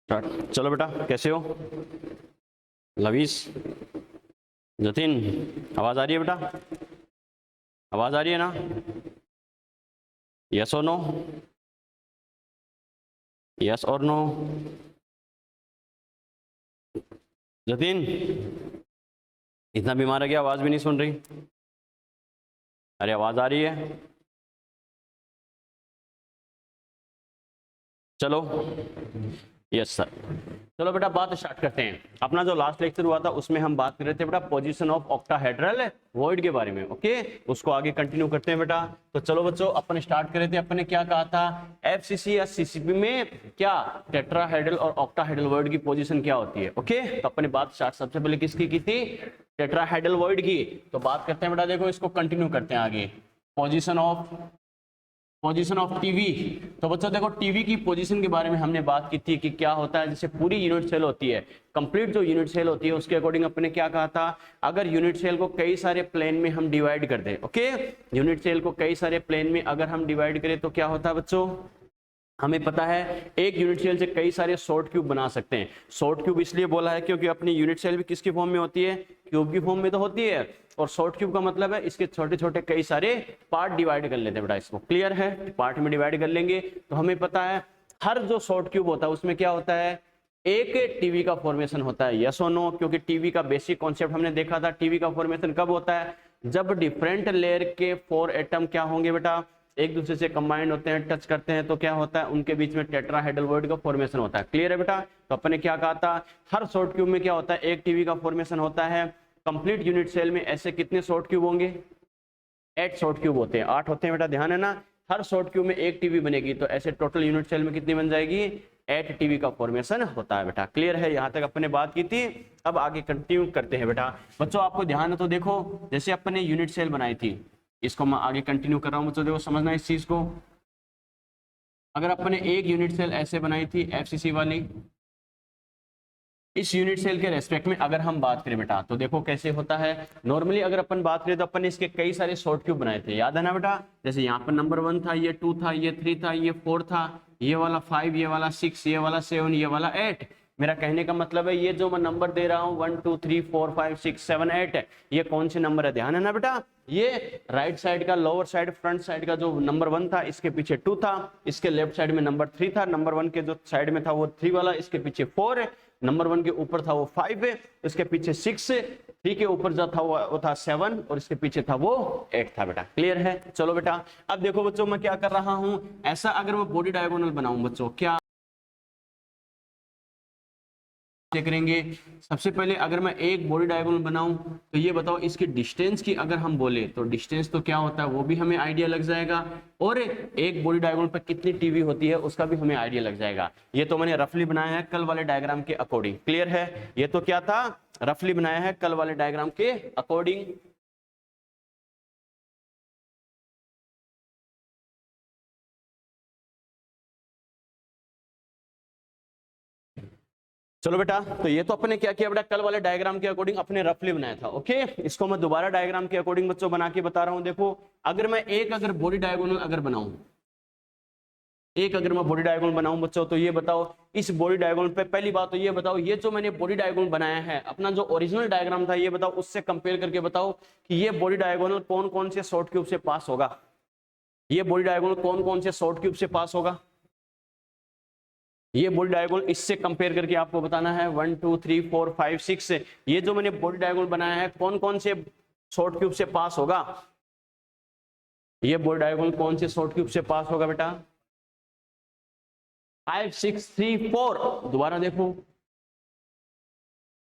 चलो बेटा, कैसे हो लवीस, जतिन, आवाज आ रही है बेटा? आवाज आ रही है ना? यस और नो? यस और नो? जतिन इतना बीमार है क्या, आवाज भी नहीं सुन रही? अरे आवाज आ रही है? चलो यस सर। चलो बेटा बात स्टार्ट करते हैं। अपना जो लास्ट लेक्चर हुआ था उसमें हम बात कर रहे थे बेटा पोजीशन ऑफ ऑक्टाहेड्रल वॉइड के बारे में। ओके, उसको आगे कंटिन्यू करते हैं बेटा। तो चलो बच्चों, अपन स्टार्ट कर रहे थे, अपन ने क्या कहा था, एफसीसी या सीसीपी में क्या टेट्राहेड्रल और ऑक्टाहेड्रल वॉइड की पोजीशन क्या होती है। ओके, तो अपन ने बात स्टार्ट सबसे पहले किसकी की थी, टेट्राहेड्रल वॉइड की। तो बात करते हैं बेटा, देखो इसको कंटिन्यू करते हैं आगे। Position of TV. तो बच्चों देखो, टीवी की पोजीशन के बारे में हमने बात की थी कि क्या होता है, जैसे पूरी यूनिट सेल होती है, कंप्लीट जो यूनिट सेल होती है उसके अकॉर्डिंग अपने क्या कहा था, अगर यूनिट सेल को कई सारे प्लेन में हम डिवाइड कर दें। ओके, यूनिट सेल को कई सारे प्लेन में अगर हम डिवाइड करें तो क्या होता है बच्चों, हमें पता है एक यूनिट सेल से कई सारे शॉर्ट क्यूब बना सकते हैं। शॉर्ट क्यूब इसलिए बोला है क्योंकि अपनी यूनिट सेल भी किसकी फॉर्म में होती है, क्यूब की फॉर्म में तो होती है, और शॉर्ट क्यूब का मतलब है इसके छोटे छोटे कई सारे पार्ट डिवाइड कर लेते हैं बेटा। इसको क्लियर है, पार्ट में डिवाइड कर लेंगे तो हमें पता है हर जो शॉर्ट क्यूब होता है उसमें क्या होता है, एक टीवी का फॉर्मेशन होता है। यस और नो? क्योंकि टीवी का बेसिक कॉन्सेप्ट हमने देखा था, टीवी का फॉर्मेशन कब होता है, जब डिफरेंट लेयर के 4 एटम क्या होंगे बेटा, एक दूसरे से कंबाइंड होते हैं, टच करते हैं, तो क्या होता है, उनके बीच में टेट्राहेड्रल वॉइड का फॉर्मेशन होता है। क्लियर है बेटा? तो अपन ने क्या कहा था, हर शॉर्ट क्यूब में क्या होता है, एक टीवी का फॉर्मेशन होता है। कंप्लीट यूनिट सेल में ऐसे कितने शॉर्ट क्यूब होंगे, 8 शॉर्ट क्यूब होते हैं, 8 होते हैं बेटा, ध्यान है ना। हर शॉर्ट क्यूब में एक टीवी बनेगी, तो ऐसे टोटल यूनिट सेल में कितनी बन जाएगी, 8 टीवी का फॉर्मेशन होता है बेटा। क्लियर है? यहाँ तक अपन ने बात की थी। अब आगे कंटिन्यू करते हैं बेटा। बच्चों आपको ध्यान है तो देखो, जैसे अपन ने यूनिट सेल बनाई थी, इसको मैं आगे कंटिन्यू कर रहा हूं बच्चों, देखो समझना इस चीज को। अगर अपन ने एक यूनिट सेल ऐसे बनाई थी एफसीसी वाली, इस यूनिट सेल के रेस्पेक्ट में अगर हम बात करें बेटा, तो देखो कैसे होता है। नॉर्मली अगर अपन बात करें तो अपन ने इसके कई सारे शॉर्ट क्यूब बनाए थे, याद है ना बेटा। जैसे यहाँ पर नंबर 1 था, ये 2 था, ये 3 था, ये 4 था, ये वाला 5, ये वाला 6, ये वाला 7, ये वाला 8। मेरा कहने का मतलब है ये जो मैं नंबर दे रहा हूँ 1 2 3 4 5 6 7 8, ये कौन से नंबर है, ध्यान है ना बेटा। ये राइट साइड का लोअर साइड फ्रंट साइड का जो नंबर 1 था, इसके पीछे 2 था, इसके लेफ्ट साइड में नंबर 3 था, नंबर 1 के जो साइड में था वो 3 वाला, इसके पीछे 4 है, नंबर 1 के ऊपर था वो 5 है, इसके पीछे 6 है, 3 के ऊपर जो था वो था 7, और इसके पीछे था वो 8 था बेटा। क्लियर है? चलो बेटा अब देखो बच्चों, मैं क्या कर रहा हूं, ऐसा अगर मैं बॉडी डायगोनल बनाऊं बच्चों, क्या करेंगे, सबसे पहले अगर मैं एक बॉडी डायगोनल बनाऊं तो ये बताओ इसकी डिस्टेंस की अगर हम बोले तो डिस्टेंस तो क्या होता है वो भी हमें आइडिया लग जाएगा, और एक बॉडी डायगोनल पर कितनी टीवी होती है उसका भी हमें आइडिया लग जाएगा। ये तो मैंने रफली बनाया है कल वाले डायग्राम के अकॉर्डिंग। क्लियर है? ये तो क्या था, रफली बनाया है कल वाले डायग्राम के अकॉर्डिंग। चलो बेटा, तो ये तो अपने क्या किया बेटा, कल वाले डायग्राम के अकॉर्डिंग अपने रफली बनाया था। ओके, इसको मैं दोबारा डायग्राम के अकॉर्डिंग बच्चों बना के बता रहा हूं। देखो अगर मैं अगर बॉडी डायगोनल अगर बनाऊं, अगर मैं बॉडी डायगोनल बनाऊं बच्चों, तो ये बताओ इस बॉडी डायगोनल पे पहली बात तो ये बताओ, ये जो मैंने बॉडी डायगोनल बनाया है अपना जो ओरिजिनल डायग्राम था, ये बताओ उससे कंपेयर करके बताओ कि ये बॉडी डायगोनल कौन कौन से शॉर्ट क्यूब से पास होगा, ये बॉडी डायगोनल कौन कौन से शॉर्ट क्यूब से पास होगा, ये बॉडी डायगोनल इससे कंपेयर करके आपको बताना है। 1 2 3 4 5 6, ये जो मैंने बॉडी डायगोनल बनाया है कौन कौन से शॉर्ट क्यूब से पास होगा, ये बॉडी डायगोनल कौन से शॉर्ट क्यूब से पास होगा बेटा, 5 6 3 4। दोबारा देखो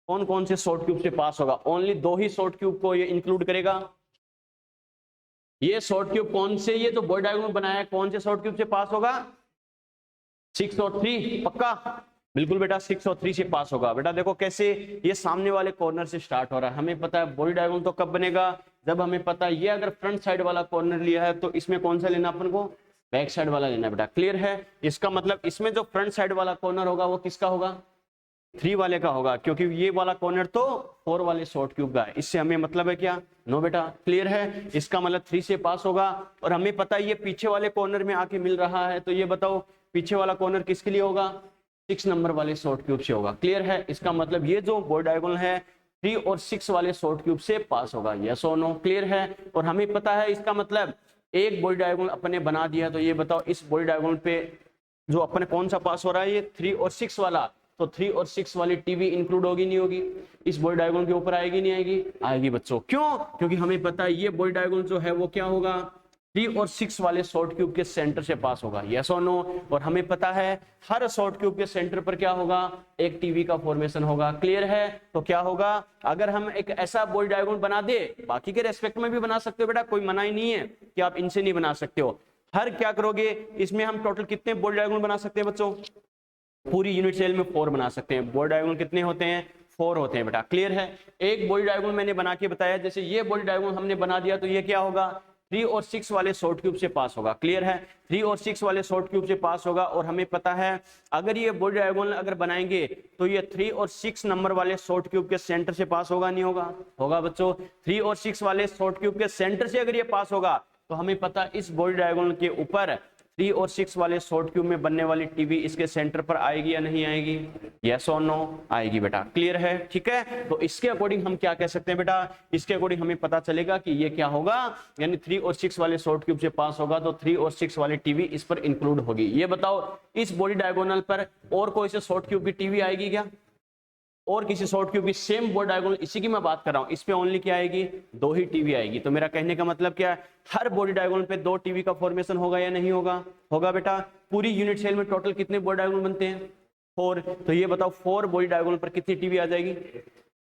कौन कौन से शॉर्ट क्यूब से पास होगा, ओनली 2 ही शॉर्ट क्यूब को ये इंक्लूड करेगा। ये शॉर्ट क्यूब कौन से, ये जो बॉडी डायगोनल बनाया है कौन से शॉर्ट क्यूब से पास होगा, 6 और 3, पक्का? बिल्कुल बेटा 6 और 3 से पास होगा। बेटा देखो कैसे, ये सामने वाले कॉर्नर से स्टार्ट हो रहा है, हमें पता है बॉडी डायगोनल तो कब बनेगा, जब हमें पता है ये अगर फ्रंट साइड वाला कॉर्नर लिया है तो इसमें कौन सा लेना अपन को, बैक साइड वाला लेना बेटा। क्लियर है? इसका मतलब इसमें जो फ्रंट साइड वाला कॉर्नर होगा वो किसका होगा, 3 वाले का होगा, क्योंकि ये वाला कॉर्नर तो 4 वाले शॉर्ट क्यूब का है, इससे हमें मतलब है क्या, नो बेटा। क्लियर है? इसका मतलब 3 से पास होगा, और हमें पता है ये पीछे वाले कॉर्नर में आके मिल रहा है, तो ये बताओ पीछे वाला कॉर्नर किसके लिए होगा, 6 नंबर वाले शॉर्ट क्यूब से होगा। क्लियर है, इसका मतलब ये जो बॉडी डायगोनल है 3 और 6 वाले शॉर्ट क्यूब से पास होगा। यस और नो, क्लियर है। और हमें पता है इसका मतलब एक बॉडी डायगोनल अपने बना दिया, तो ये बताओ इस बॉडी डायगोनल पे जो अपने कौन सा पास हो रहा है, ये 3 और 6 वाला, तो 3 और 6 वाली टीवी इंक्लूड होगी नहीं होगी, इस बॉडी डायगोनल के ऊपर आएगी नहीं आएगी, आएगी बच्चों। क्यों, क्योंकि हमें पता है ये बॉडी डायगोनल जो है वो क्या होगा, 3 और 6 वाले शॉर्ट क्यूब के सेंटर से पास होगा। यस और नो। और हमें पता है हर शॉर्ट क्यूब के सेंटर पर क्या होगा, एक टीवी का फॉर्मेशन होगा। क्लियर है, तो क्या होगा, अगर हम एक ऐसा बॉडी डायगोनल बना दे, बाकी के रेस्पेक्ट में भी बना सकते हो बेटा, कोई मना ही नहीं है कि आप इनसे नहीं बना सकते हो। हर क्या करोगे, इसमें हम टोटल कितने बॉडी डायगोनल बना सकते हैं बच्चों, पूरी यूनिट सेल में 4 बना सकते हैं। बॉडी डायगोनल कितने होते हैं, 4 होते हैं बेटा। क्लियर है, एक बॉडी डायगोनल मैंने बना के बताया, जैसे ये बॉडी डायगोनल हमने बना दिया तो ये क्या होगा, 3 और 6 वाले शॉर्ट क्यूब से पास होगा। क्लियर है, 3 और 6 वाले शॉर्ट क्यूब से पास होगा। और हमें पता है अगर ये बॉडी डायगोनल अगर बनाएंगे तो ये 3 और 6 नंबर वाले शॉर्ट क्यूब के सेंटर से पास होगा नहीं होगा, होगा बच्चों। 3 और 6 वाले शॉर्ट क्यूब के सेंटर से अगर ये पास होगा तो हमें पता है इस बॉडी डायगोनल के ऊपर 3 और 6 वाले शॉर्ट क्यूब में बनने वाली टीवी इसके सेंटर पर आएगी या नहीं आएगी, यस और नो, आएगी बेटा। क्लियर है, ठीक है। तो इसके अकॉर्डिंग हम क्या कह सकते हैं बेटा, इसके अकॉर्डिंग हमें पता चलेगा कि ये क्या होगा, यानी 3 और 6 वाले शॉर्ट क्यूब से पास होगा तो 3 और 6 वाली टीवी इस पर इंक्लूड होगी। ये बताओ इस बॉडी डायगोनल पर और कोई से शॉर्ट क्यूब की टीवी आएगी क्या, और किसी शॉर्ट क्यूब की सेम बॉडी डायगोनल, इसी की मैं बात कर रहा हूं, इस पे ओनली क्या आएगी, 2 ही टीवी आएगी। तो मेरा कहने का मतलब क्या है, हर बॉडी डायगोनल पे 2 टीवी का फॉर्मेशन होगा या नहीं होगा, होगा बेटा। पूरी यूनिट सेल में टोटल कितने बॉडी डायगोनल बनते हैं, 4। तो ये बताओ 4 बॉडी डायगोनल पर कितनी टीवी आ जाएगी,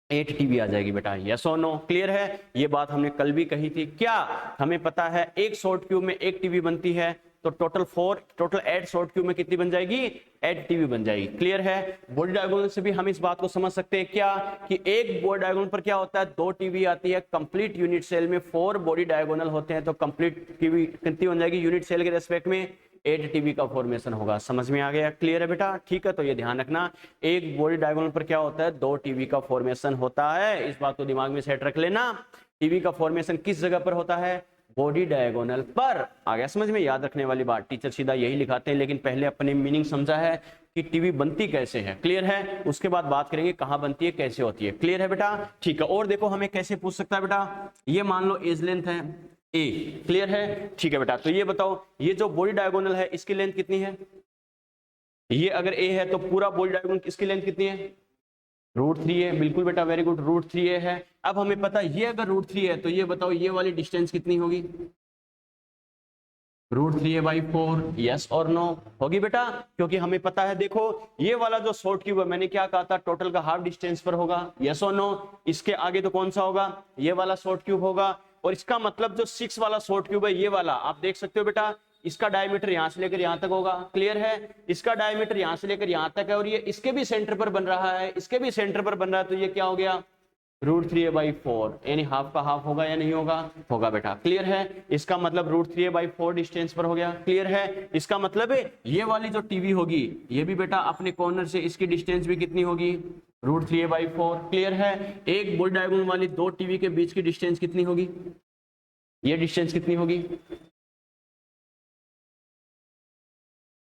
8 टीवी आ जाएगी बेटा। यस और नो, क्लियर है। ये बात हमने कल भी कही थी। क्या हमें पता है एक शॉर्ट क्यूब में 1 टीवी बनती है, तो टोटल 8 शॉर्ट क्यूब में कितनी बन जाएगी, 8 टीवी बन जाएगी। क्लियर है। बॉडी डायगोनल से भी हम इस बात को समझ सकते हैं क्या, कि एक बॉडी डायगोनल पर क्या होता है, 2 टीवी आती है। कंप्लीट यूनिट सेल में 4 बॉडी डायगोनल होते हैं, तो कंप्लीट टीवी कितनी बन जाएगी, यूनिट सेल के रेस्पेक्ट में 8 टीवी का फॉर्मेशन होगा। समझ में आ गया, क्लियर है बेटा, ठीक है। तो ये ध्यान रखना, एक बॉडी डायगोनल पर क्या होता है, 2 टीवी का फॉर्मेशन होता है। इस बात को दिमाग में सेट रख लेना। टीवी का फॉर्मेशन किस जगह पर होता है, बॉडी डायगोनल पर। आ गया समझ में, याद रखने वाली बात, टीचर सीधा यही लिखाते हैं, लेकिन पहले अपने मीनिंग समझा है कि टीवी बनती कैसे है। क्लियर है, उसके बाद बात करेंगे कहां बनती है, कैसे होती है। क्लियर है बेटा, ठीक है। और देखो हमें कैसे पूछ सकता है बेटा, ये मान लो एज लेंथ है ए, क्लियर है, ठीक है बेटा। तो ये बताओ ये जो बॉडी डायगोनल है इसकी लेंथ कितनी है, ये अगर ए है तो पूरा बॉडी डायगोनल किसकी लेंथ कितनी है, √3 है। बिल्कुल बेटा, वेरी गुड, √3 है। अब हमें पता है ये अगर √3 है तो ये बताओ ये वाली डिस्टेंस कितनी होगी, √3a/4, यस और नो, होगी बेटा। क्योंकि हमें पता है, देखो ये वाला जो शॉर्ट क्यूब है मैंने क्या कहा था, टोटल का हाफ डिस्टेंस पर होगा, यस और नो। इसके आगे तो कौन सा होगा, ये वाला शॉर्ट क्यूब होगा। और इसका मतलब जो 6 वाला शॉर्ट क्यूब है, ये वाला आप देख सकते हो बेटा, इसका डायमीटर यहां से लेकर यहां तक होगा। क्लियर है, इसका डायमीटर यहां से लेकर यहां तक है, और ये इसके भी सेंटर पर बन रहा है, इसके भी सेंटर पर बन रहा है। तो ये क्या हो गया, √3a/4, यानी हाफ का हाफ होगा या नहीं होगा, होगा बेटा। क्लियर है, इसका मतलब √3a/4 डिस्टेंस पर हो गया। क्लियर है, इसका मतलब है ये वाली जो टीवी होगी ये भी बेटा अपने कॉर्नर से इसकी डिस्टेंस भी कितनी होगी, √3a/4। क्लियर है, एक बॉडी डायगोनल वाली 2 टीवी के बीच की डिस्टेंस कितनी होगी, ये डिस्टेंस कितनी होगी,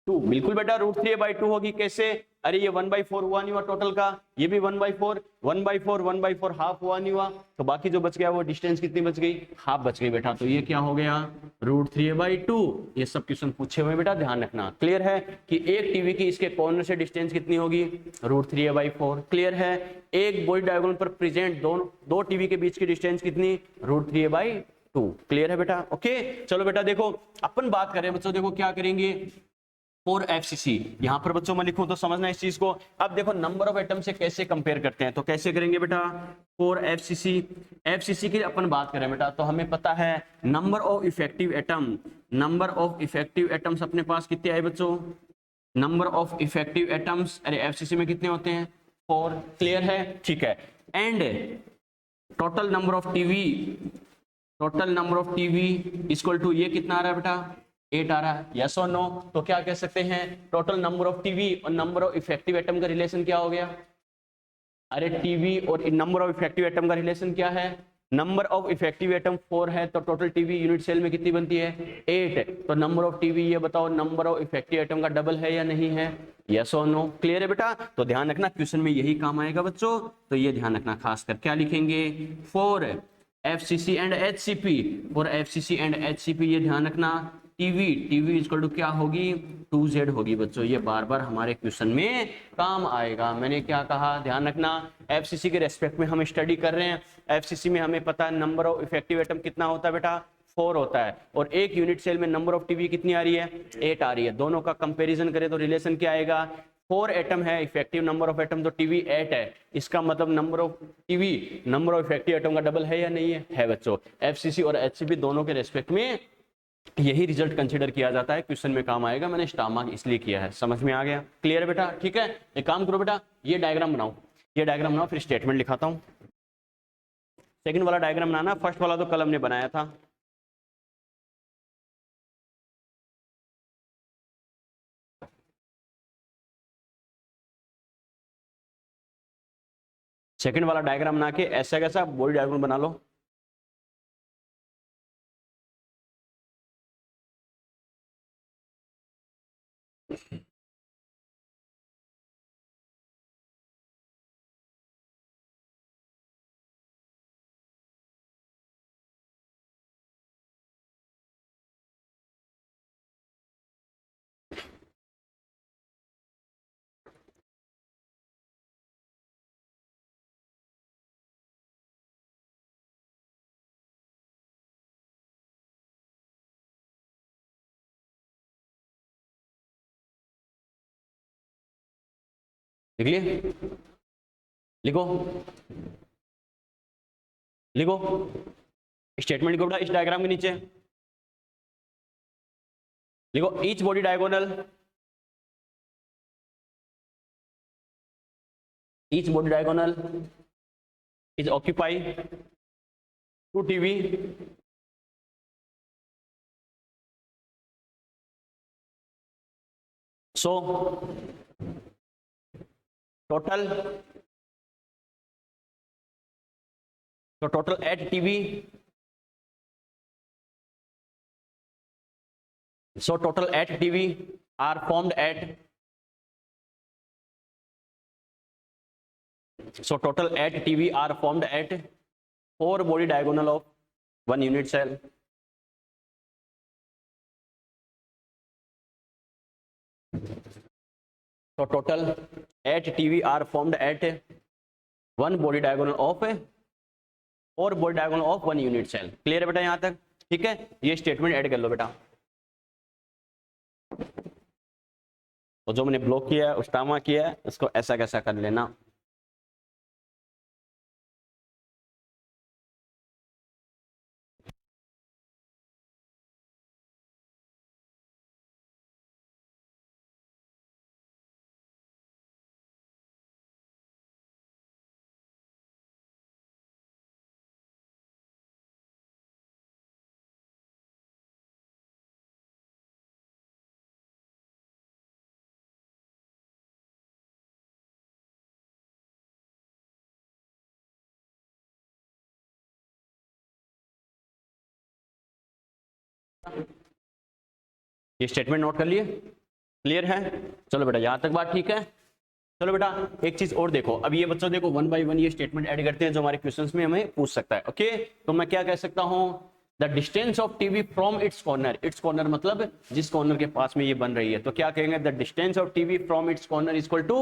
2। बिल्कुल बेटा, √3a/2 होगी। कैसे, अरे ये 1/4 हुआ नहीं हुआ टोटल का, ये भी 1/4, 1/4 हाफ हुआ नहीं हुआ, तो बाकी जो बच गया वो डिस्टेंस कितनी बच गई, हाफ बच गई बेटा। तो ये क्या हो गया, √3a/2। ये सब क्वेश्चन पूछे हुए बेटा, ध्यान रखना। क्लियर है कि एक टीवी की इसके कॉर्नर से डिस्टेंस कितनी होगी, √3a/4। क्लियर है, एक बॉडी डायगोनल पर प्रेजेंट दो टीवी के बीच की डिस्टेंस कितनी, √3a/2। क्लियर है बेटा, ओके। चलो बेटा देखो अपन बात करें बच्चों, देखो क्या करेंगे, 4 FCC, यहां पर बच्चों मैं लिखूं तो समझना इस चीज को। अब देखो नंबर ऑफ एटम से कैसे कंपेयर करते हैं, तो कैसे करेंगे बेटा, 4 FCC की अपन बात करें बेटा, तो हमें पता है नंबर ऑफ इफेक्टिव एटम्स अपने पास कितने आए बच्चों, नंबर ऑफ इफेक्टिव एटम्स, अरे FCC में कितने होते हैं, 4। क्लियर है, ठीक है। And total number of TV equal to ये कितना आ रहा है बेटा, 8 आ रहा है, यस और नो। तो क्या कह सकते हैं, टोटल नंबर ऑफ टीवी और नंबर ऑफ इफेक्टिव एटम का रिलेशन क्या हो गया, अरे टीवी और नंबर ऑफ इफेक्टिव एटम का रिलेशन क्या है, नंबर ऑफ इफेक्टिव एटम 4 है, तो टोटल टीवी यूनिट सेल में कितनी बनती है? 8 है। तो नंबर ऑफ टीवी, ये बताओ नंबर ऑफ इफेक्टिव एटम का डबल है या नहीं है? यस और नो? क्लियर है बेटा? तो ध्यान रखना क्वेश्चन में यही काम आएगा बच्चों, तो ये ध्यान रखना खास कर। क्या लिखेंगे? 4 FCC and HCP, for FCC and HCP, ये ध्यान रखना। टीवी इक्वल टू क्या होगी? 2Z होगी बच्चों। ये बार बार हमारे क्वेश्चन में काम आएगा। मैंने क्या कहा? ध्यान रखना, FCC के रेस्पेक्ट में हम स्टडी कर रहे हैं। FCC में हमें पता है नंबर ऑफ इफेक्टिव एटम कितना होता है बेटा? 4 होता है। और एक यूनिट सेल में नंबर ऑफ टीवी कितनी आ रही है? 8 आ रही है। दोनों का कंपेरिजन करें तो रिलेशन क्या आएगा? 4 एटम है, इफेक्टिव नंबर ऑफ एटम तो टीवी 8 है। इसका मतलब number of TV number of effective atom का डबल है या नहीं है? है बच्चों। FCC और HCP दोनों के रेस्पेक्ट में यही रिजल्ट कंसीडर किया जाता है, क्वेश्चन में काम आएगा। मैंने स्टार मार्क इसलिए किया है। समझ में आ गया? क्लियर है बेटा? ठीक है, एक काम करो बेटा, ये डायग्राम बनाओ, ये डायग्राम बनाओ, फिर स्टेटमेंट लिखाता हूं। सेकंड वाला डायग्राम बनाना, फर्स्ट वाला तो कल हमने बनाया था। सेकंड वाला डायग्राम बना के ऐसा कैसा बॉडी डायग्राम बना लो। लिख लिए? लिखो लिखो स्टेटमेंट लिखो बेटा इस डायग्राम के नीचे। लिखो each body diagonal, each body diagonal is occupied 2 TV. So total 8 TV. So total 8 TV are formed at So total 8 TV are formed at 4 body diagonal of 1 unit cell. So total 8 TV are formed at 1 body diagonal of 4 body diagonal of 1 unit cell. Clear है बेटा यहाँ तक? ठीक है, ये statement add कर लो बेटा। तो जो मैंने ब्लॉक किया है, उस्तामा किया है, उसको ऐसा कैसा कर लेना। ये स्टेटमेंट नोट कर लिए? क्लियर है? चलो बेटा यहां तक बात ठीक है। चलो बेटा एक चीज और देखो, अब ये बच्चों देखो 1 बाय 1 ये स्टेटमेंट ऐड करते हैं जो हमारे क्वेश्चंस में हमें पूछ सकता है। ओके, तो मैं क्या कह सकता हूं? The distance of TV from its corner, it's corner मतलब जिस कॉर्नर के पास में ये बन रही है, तो क्या कहेंगे? The distance of TV from its corner is equal to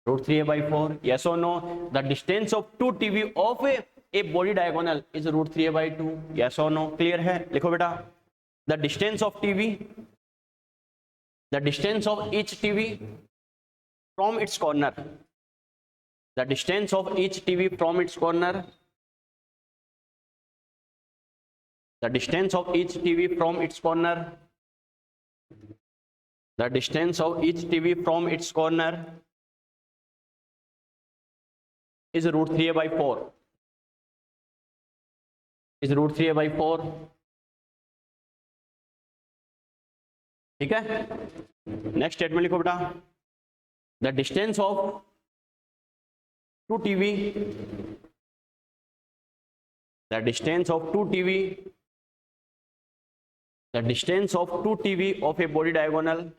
√3a/4। Yes और no? The distance of 2 TV of a body diagonal is √3a/2। Yes और नो? क्लियर है? लिखो बेटा, the distance of TV, the distance of each TV from its corner, the distance of each TV from its corner, the distance of each TV from its corner, the distance of each TV from its corner is √3a/4, is √3a/4। ठीक है, next statement लिखो बेटा, the distance of 2 TV the distance of two TV, the distance of two TV of a body diagonal,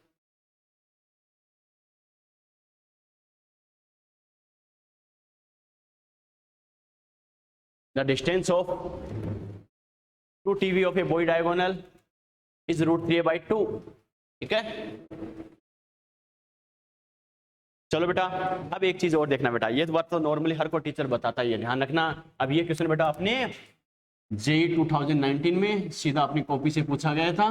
the distance of two TV of a body diagonal is √3a/2। ठीक है, चलो बेटा अब एक चीज और देखना बेटा, ये बात तो नॉर्मली हर को टीचर बताता ही है, ध्यान रखना। अब ये क्वेश्चन बेटा अपने जेईई 2019 में सीधा अपनी कॉपी से पूछा गया था।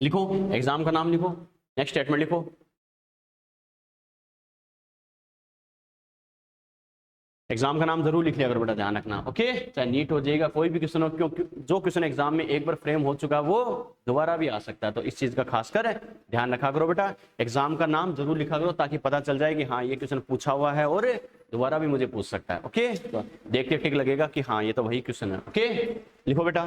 लिखो एग्जाम का नाम, लिखो नेक्स्ट स्टेटमेंट लिखो। एग्जाम का नाम जरूर लिख लिया करो बेटा, ध्यान रखना। ओके, चाहे नीट हो जाएगा कोई भी क्वेश्चन हो, क्योंकि जो क्वेश्चन एग्जाम में एक बार फ्रेम हो चुका वो दोबारा भी आ सकता है, तो इस चीज का खासकर ध्यान रखा करो बेटा। एग्जाम का नाम जरूर लिखा करो ताकि पता चल जाए कि हाँ ये क्वेश्चन पूछा हुआ है और दोबारा भी मुझे पूछ सकता है। ओके, तो देखते ठीक लगेगा कि हाँ ये तो वही क्वेश्चन है। ओके, लिखो बेटा,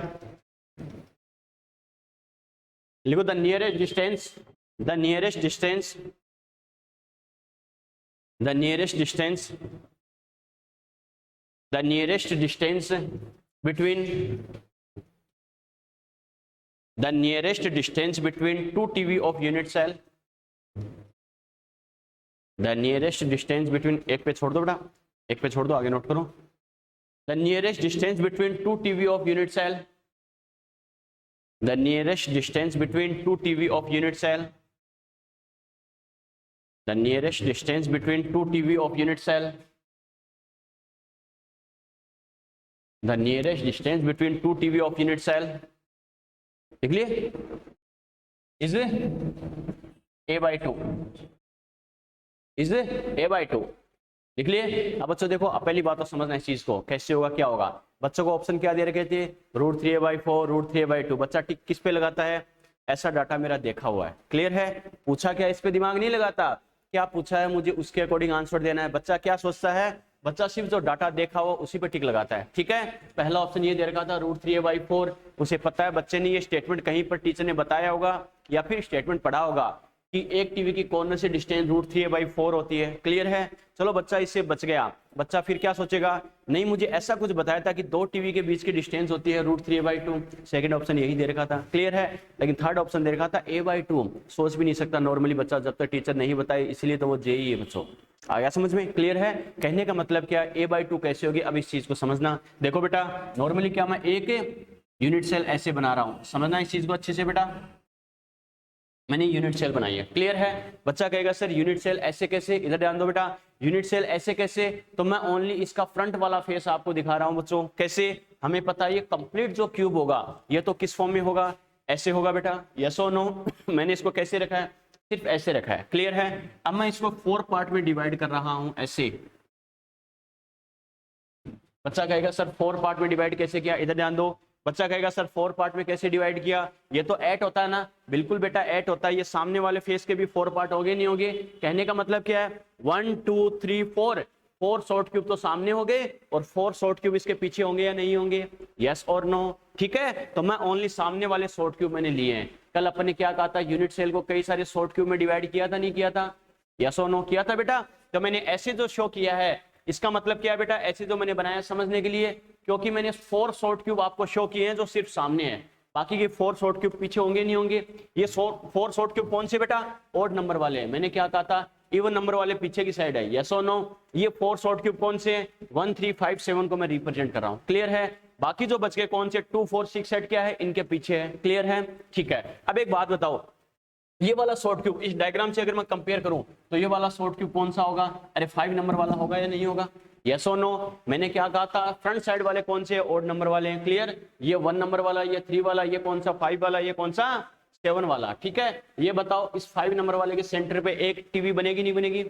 लिखो the nearest distance, the nearest distance, the nearest distance, the nearest distance between, the nearest distance between two TV of unit cell, the nearest distance between, एक पे छोड़ दो बेटा, एक पे छोड़ दो, आगे नोट करो। the nearest distance between two TV of unit cell, the nearest distance between two TV of unit cell, the nearest distance between two TV of unit cell, the nearest distance between two TV of unit cell, लिख लिए, is a/2, is a/2, लिख लिए। अब बच्चों देखो, अब पहली बात तो समझना इस चीज को, कैसे होगा क्या होगा। बच्चों को ऑप्शन क्या दे रखे थे, √3a/4, √3a/2। बच्चा टिक किस पे लगाता है, ऐसा डाटा मेरा देखा हुआ है, क्लियर है। पूछा क्या, इस पे दिमाग नहीं लगाता, क्या पूछा है मुझे उसके अकॉर्डिंग आंसर देना है। बच्चा क्या सोचता है, बच्चा सिर्फ जो डाटा देखा हुआ उसी पे टिक लगाता है। ठीक है, पहला ऑप्शन ये दे रखा था √3a/4, उसे पता है, बच्चे ने ये स्टेटमेंट कहीं पर टीचर ने बताया होगा या फिर स्टेटमेंट पढ़ा होगा कि एक टीवी की कॉर्नर से डिस्टेंस √3a/4 होती है, क्लियर है। चलो बच्चा इससे बच गया। बच्चा फिर क्या सोचेगा, नहीं मुझे ऐसा कुछ बताया था कि दो टीवी के बीच की डिस्टेंस होती है √3a/2, सेकंड ऑप्शन यही दे रखा था, क्लियर है। लेकिन थर्ड ऑप्शन दे रखा था a/2, सोच भी नहीं सकता नॉर्मली बच्चा जब तक टीचर नहीं बताए, इसलिए तो वो जेईई है बच्चों। आ गया समझ में, क्लियर है। कहने का मतलब क्या है, a/2 कैसे होगी, अब इस चीज को समझना। देखो बेटा, नॉर्मली क्या मैं एक यूनिट सेल ऐसे बना रहा हूं, समझना इस चीज को अच्छे से बेटा। मैंने यूनिट सेल बनाई है, क्लियर है। बच्चा कहेगा सर यूनिट सेल ऐसे कैसे, इधर ध्यान दो बेटा, यूनिट सेल ऐसे कैसे, तो मैं ओनली इसका फ्रंट वाला फेस आपको दिखा रहा हूं बच्चों। कैसे, हमें पता है ये कंप्लीट जो क्यूब होगा ये तो किस फॉर्म में होगा, ऐसे होगा बेटा, यस और नो। मैंने इसको कैसे रखा है, सिर्फ ऐसे रखा है, क्लियर है। अब मैं इसको 4 पार्ट में डिवाइड कर रहा हूं ऐसे। बच्चा कहेगा सर 4 पार्ट में डिवाइड कैसे किया, इधर ध्यान दो। बच्चा कहेगा सर 4 पार्ट में कैसे डिवाइड किया, ये तो 8 होता है ना, बिल्कुल बेटा 8 होता है। ये सामने वाले फेस के भी 4 पार्ट होंगे नहीं होंगे। कहने का मतलब क्या है, 1 2 3 4, 4 शॉर्ट क्यूब तो सामने हो गए और 4 शॉर्ट क्यूब इसके पीछे होंगे या नहीं होंगे, यस और नो। ठीक है, तो मैं ओनली सामने वाले शॉर्ट क्यूब मैंने लिए हैं। कल अपन ने क्या कहा था, यूनिट सेल को कई सारे शॉर्ट क्यूब में डिवाइड किया था, नहीं किया था, यस और नो, किया था बेटा। तो मैंने ऐसे जो शो किया है, इसका मतलब क्या है बेटा, ऐसे जो मैंने बनाया समझने के लिए, क्योंकि मैंने 4 शॉर्ट क्यूब आपको शो किए हैं जो सिर्फ सामने है, बाकी के 4 शॉर्ट क्यूब पीछे होंगे नहीं होंगे। ये 4 शॉर्ट क्यूब कौन से बेटा, ऑड नंबर वाले हैं। मैंने क्या कहा था, इवन नंबर वाले पीछे की साइड है, यस और नो। ये 4 शॉर्ट क्यूब कौन से, 1 3 5 7 को मैं रिप्रेजेंट कर रहा हूं, क्लियर है। बाकी जो बच गए कौन से, 2 4 6 8 क्या है, इनके पीछे है, क्लियर है। ठीक है, अब एक बात बताओ, ये वाला शॉर्ट क्यूब इस डायग्राम से अगर मैं कंपेयर करूं तो ये वाला शॉर्ट क्यूब कौन सा होगा, अरे 5 नंबर वाला होगा या नहीं होगा, यस और नो। मैंने क्या कहा था, फ्रंट साइड वाले कौन से, ऑड नंबर वाले हैं, क्लियर। ये 1 नंबर वाला, ये 3 वाला, ये कौन सा 5 वाला, ये कौन सा 7 वाला। ठीक है, ये बताओ इस 5 नंबर वाले के सेंटर पे एक टीवी बनेगी नहीं बनेगी,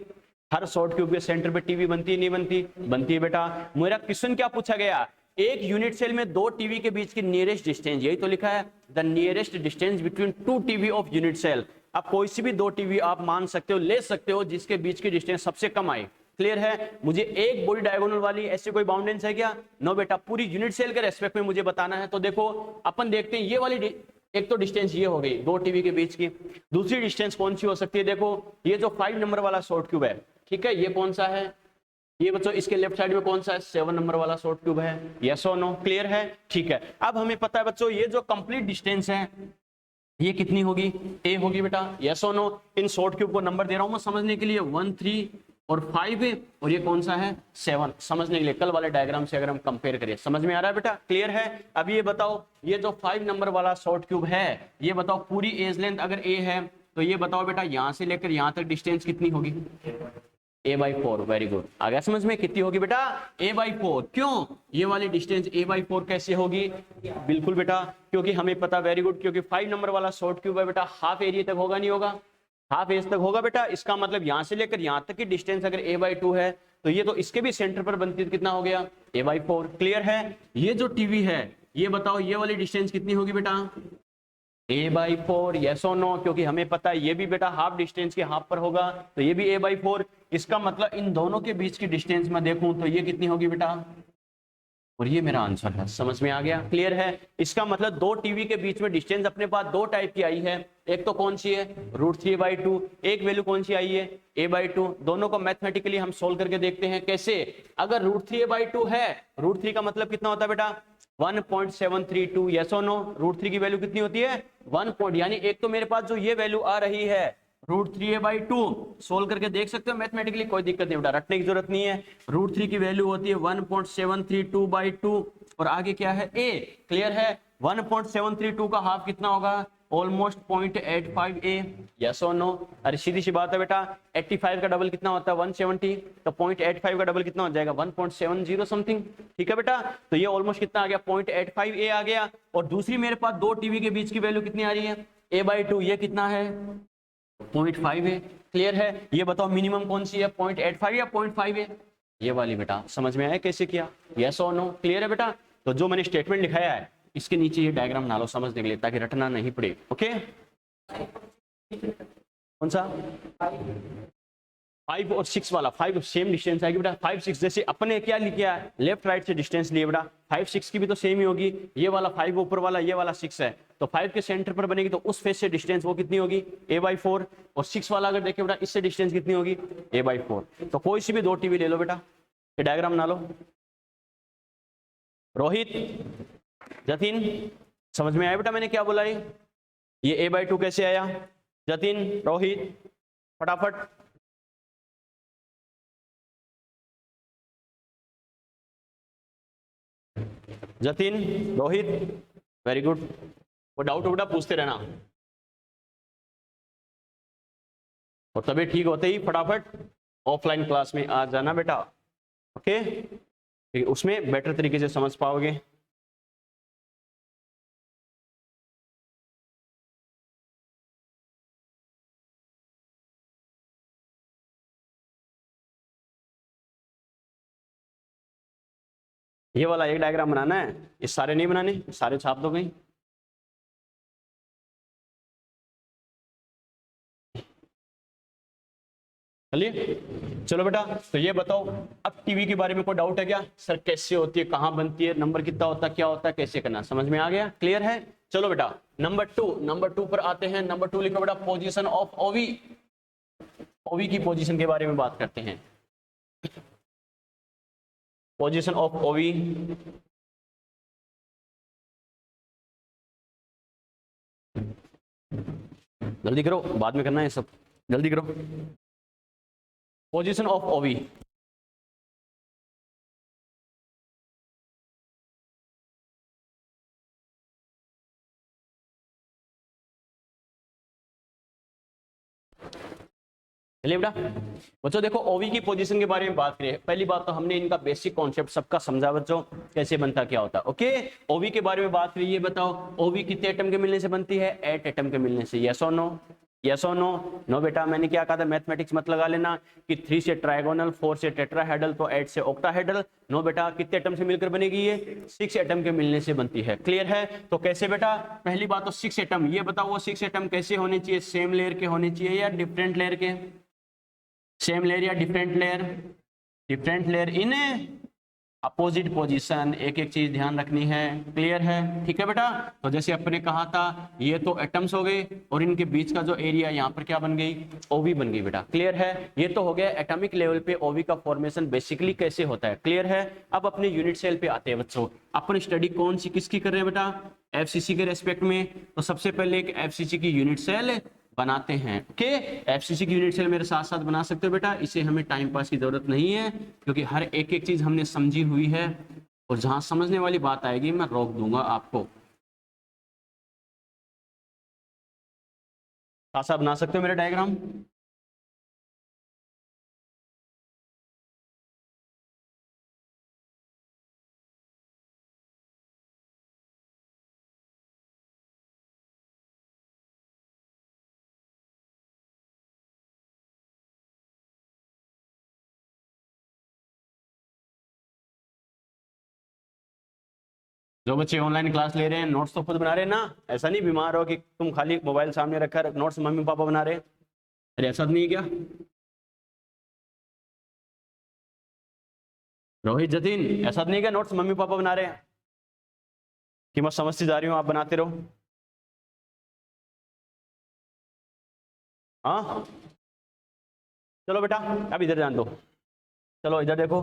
हर शॉर्ट क्यूब के सेंटर पे टीवी बनती नहीं बनती, बनती है बेटा। मेरा क्वेश्चन क्या पूछा गया, एक यूनिट सेल में 2 टीवी के बीच की नियरेस्ट डिस्टेंस, यही तो लिखा है, the nearest distance between 2 TV of unit cell. अब कोई सी भी 2 टीवी आप मान सकते हो, ले सकते हो जिसके बीच की डिस्टेंस सबसे कम आए, क्लियर है। मुझे एक बॉडी डायगोनल वाली ऐसे कोई बाउंडेंस है क्या, नो बेटा, पूरी यूनिट सेल के रेस्पेक्ट में मुझे बताना है। तो देखो अपन देखते हैं, ये वाली एक तो डिस्टेंस ये हो गई 2 टीवी के बीच की, दूसरी डिस्टेंस कौन सी हो सकती है, देखो ये जो 5 नंबर वाला शॉर्ट क्यूब है, ठीक है, ये कौन सा है, ये बच्चों इसके लेफ्ट साइड में कौन सा है, 7 नंबर वाला शॉर्ट क्यूब है, यस और नो, क्लियर है, ठीक है। अब हमें पता है बच्चों ये जो कंप्लीट डिस्टेंस है ये कितनी होगी, ए होगी बेटा, यस और नो। इन शॉर्ट क्यूब को नंबर दे रहा हूं मैं समझने के लिए, 1 3 और 5 है, और ये कौन सा है, 7, समझने के लिए कल वाले डायग्राम से अगर हम कंपेयर करें, समझ में आ रहा है बेटा, क्लियर है। अब ये बताओ ये जो 5 नंबर वाला शॉर्ट क्यूब है, ये बताओ पूरी एज लेंथ अगर ए है तो ये बताओ बेटा यहां से लेकर यहां तक डिस्टेंस कितनी होगी, a/4, वेरी गुड, आ गया समझ में, कितनी होगी बेटा, a/4। क्यों ये वाली डिस्टेंस a/4 कैसे होगी, बिल्कुल बेटा क्योंकि हमें पता, वेरी गुड, क्योंकि 5 नंबर वाला शॉर्ट क्यूब है बेटा, हाफ एरिया तक होगा, नहीं होगा, हाफ एज तक होगा बेटा। इसका मतलब यहां से लेकर यहां तक की डिस्टेंस अगर a/2 है तो ये तो इसके भी सेंटर पर बनती है, कितना हो गया, a/4, क्लियर है। ये जो टीवी है ये बताओ ये वाली डिस्टेंस कितनी होगी बेटा, a/4, यस और नो, क्योंकि हमें पता है ये भी बेटा हाफ डिस्टेंस के हाफ पर होगा तो ये भी a/4। इसका मतलब इन दोनों के बीच की डिस्टेंस में देखूं तो ये कितनी होगी बेटा, और ये मेरा आंसर है, समझ में आ गया, क्लियर है। इसका मतलब दो टीवी के बीच में डिस्टेंस अपने पास दो टाइप की आई है, एक तो कौन सी है, √3/2, एक वैल्यू कौन सी आई है, a/2। दोनों को मैथमेटिकली हम सोल्व करके देखते हैं कैसे। अगर √3/2 है, √3 का मतलब कितना होता है बेटा, 1.732, यस और नो। √3 की वैल्यू कितनी होती है, 1 यानी एक तो मेरे पास जो ये वैल्यू आ रही है √3a/2, सोल्व करके देख सकते हो मैथमेटिकली, कोई दिक्कत नहीं बेटा, रटने की जरूरत नहीं है। √3 की वैल्यू होती है 1.732/2 और आगे क्या है, a, क्लियर है। 1.732 का हाफ कितना होगा, ऑलमोस्ट 0.85a, यस और नो। अरे सीधी सी बात है बेटा, 85 का डबल कितना होता है, 170, तो 0.85 का डबल कितना हो जाएगा, 1.70 समथिंग, ठीक है बेटा। तो ये ऑलमोस्ट कितना आ गया, 0.85a आ गया। और दूसरी मेरे पास दो टीवी के बीच की वैल्यू कितनी आ रही है, a/2, ये कितना है, 0.5 है, क्लियर है। ये बताओ मिनिमम कौन सी है, 0.85 या 0.5 है, ये वाली बेटा, समझ में आया कैसे किया, यस और नो, क्लियर है बेटा। तो जो मैंने स्टेटमेंट लिखाया है इसके नीचे ये डायग्राम बना लो समझने के लिए, ताकि रटना नहीं पड़े, ओके। कौन सा, 5 और 6 वाला, 5 सेम डिस्टेंस आएगी बेटा, 5 6 जैसे अपने क्या लिखा है, लेफ्ट राइट से डिस्टेंस लिए बेटा, 5 6 की भी तो सेम ही होगी, ये वाला 5 ऊपर वाला, ये वाला 6 है, तो 5 के सेंटर पर बनेगी तो उस फेस से डिस्टेंस वो कितनी होगी, a/4, और 6 वाला अगर देखें बेटा इससे डिस्टेंस कितनी होगी, a/4। तो कोई सी भी दो टीवी ले लो बेटा, ये डायग्राम बना लो। रोहित, जतिन, समझ में आया बेटा मैंने क्या बोला, ये a/2 कैसे आया, जतिन, रोहित, फटाफट, जतिन, रोहित, वेरी गुड। वो डाउट बेटा पूछते रहना, और तभी ठीक होते ही फटाफट ऑफलाइन क्लास में आ जाना बेटा, ओके, उसमें बेटर तरीके से समझ पाओगे। ये वाला एक डायग्राम बनाना है, ये सारे नहीं बनाने, सारे छाप दो कहीं। चलिए, चलो बेटा, तो ये बताओ अब टीवी के बारे में कोई डाउट है क्या, सर कैसे होती है, कहां बनती है, नंबर कितना होता है, क्या होता है, कैसे करना, समझ में आ गया, क्लियर है। चलो बेटा नंबर 2 पर आते हैं। नंबर 2 लिखो बेटा, पोजीशन ऑफ ओवी, ओवी की पोजीशन के बारे में बात करते हैं। पोजीशन ऑफ ओवी, जल्दी करो, बाद में करना है सब, जल्दी करो। पोजीशन ऑफ ओवी, चलिए बेटा बच्चों देखो, ओवी की पोजीशन के बारे में बात करें। पहली बात तो हमने इनका बेसिक कॉन्सेप्ट सबका समझा बच्चों, कैसे बनता क्या होता है, ओके। ओवी के बारे में बात करिए, बताओ ओवी कितने एटम के मिलने से बनती है, 8 एटम के मिलने से, यस और नो, यस और नो, नो बेटा मैंने क्या कहा था, मैथमेटिक्स मत लगा लेना कि 3 से ट्राइगोनल, 4 से टेट्राहेड्रल, तो 8 से ऑक्टाहेड्रल, नो बेटा कितने एटम से मिलकर बनेगी, ये 6 एटम के मिलने से बनती है, क्लियर है। तो कैसे बेटा, पहली बात तो 6 एटम, ये बताओ वो 6 एटम कैसे होने चाहिए, सेम लेयर के होने चाहिए या डिफरेंट लेयर के, सेम लेयर या different layer, different layer in opposite position, एक एक चीज ध्यान रखनी है, क्लियर है, ठीक है बेटा। तो जैसे अपने कहा था ये तो एटम्स हो गए और इनके बीच का जो एरिया यहाँ पर क्या बन गई, ओवी बन गई बेटा, क्लियर है। ये तो हो गया एटॉमिक लेवल पे ओवी का फॉर्मेशन बेसिकली कैसे होता है, क्लियर है। अब अपने यूनिट सेल पे आते हैं बच्चों। अपन स्टडी कौन सी किसकी कर रहे हैं बेटा, एफसीसी के रेस्पेक्ट में। तो सबसे पहले एक एफसीसी की यूनिट सेल बनाते हैं, ओके। एफसीसी की यूनिट सेल मेरे साथ साथ बना सकते हो बेटा, इसे हमें टाइम पास की जरूरत नहीं है क्योंकि हर एक एक चीज हमने समझी हुई है और जहां समझने वाली बात आएगी मैं रोक दूंगा आपको। साथ साथ बना सकते हो मेरे डायग्राम। जो बच्चे ऑनलाइन क्लास ले रहे हैं नोट्स तो खुद बना रहे हैं ना, ऐसा नहीं बीमार हो कि तुम खाली मोबाइल सामने रखा नोट्स मम्मी पापा बना रहे हैं, अरे ऐसा नहीं है क्या रोहित जतिन, ऐसा नहीं है क्या नोट्स मम्मी पापा बना रहे हैं कि मैं समझती जा रही हूँ आप बनाते रहो। हाँ चलो बेटा अब इधर जान दो, चलो इधर देखो,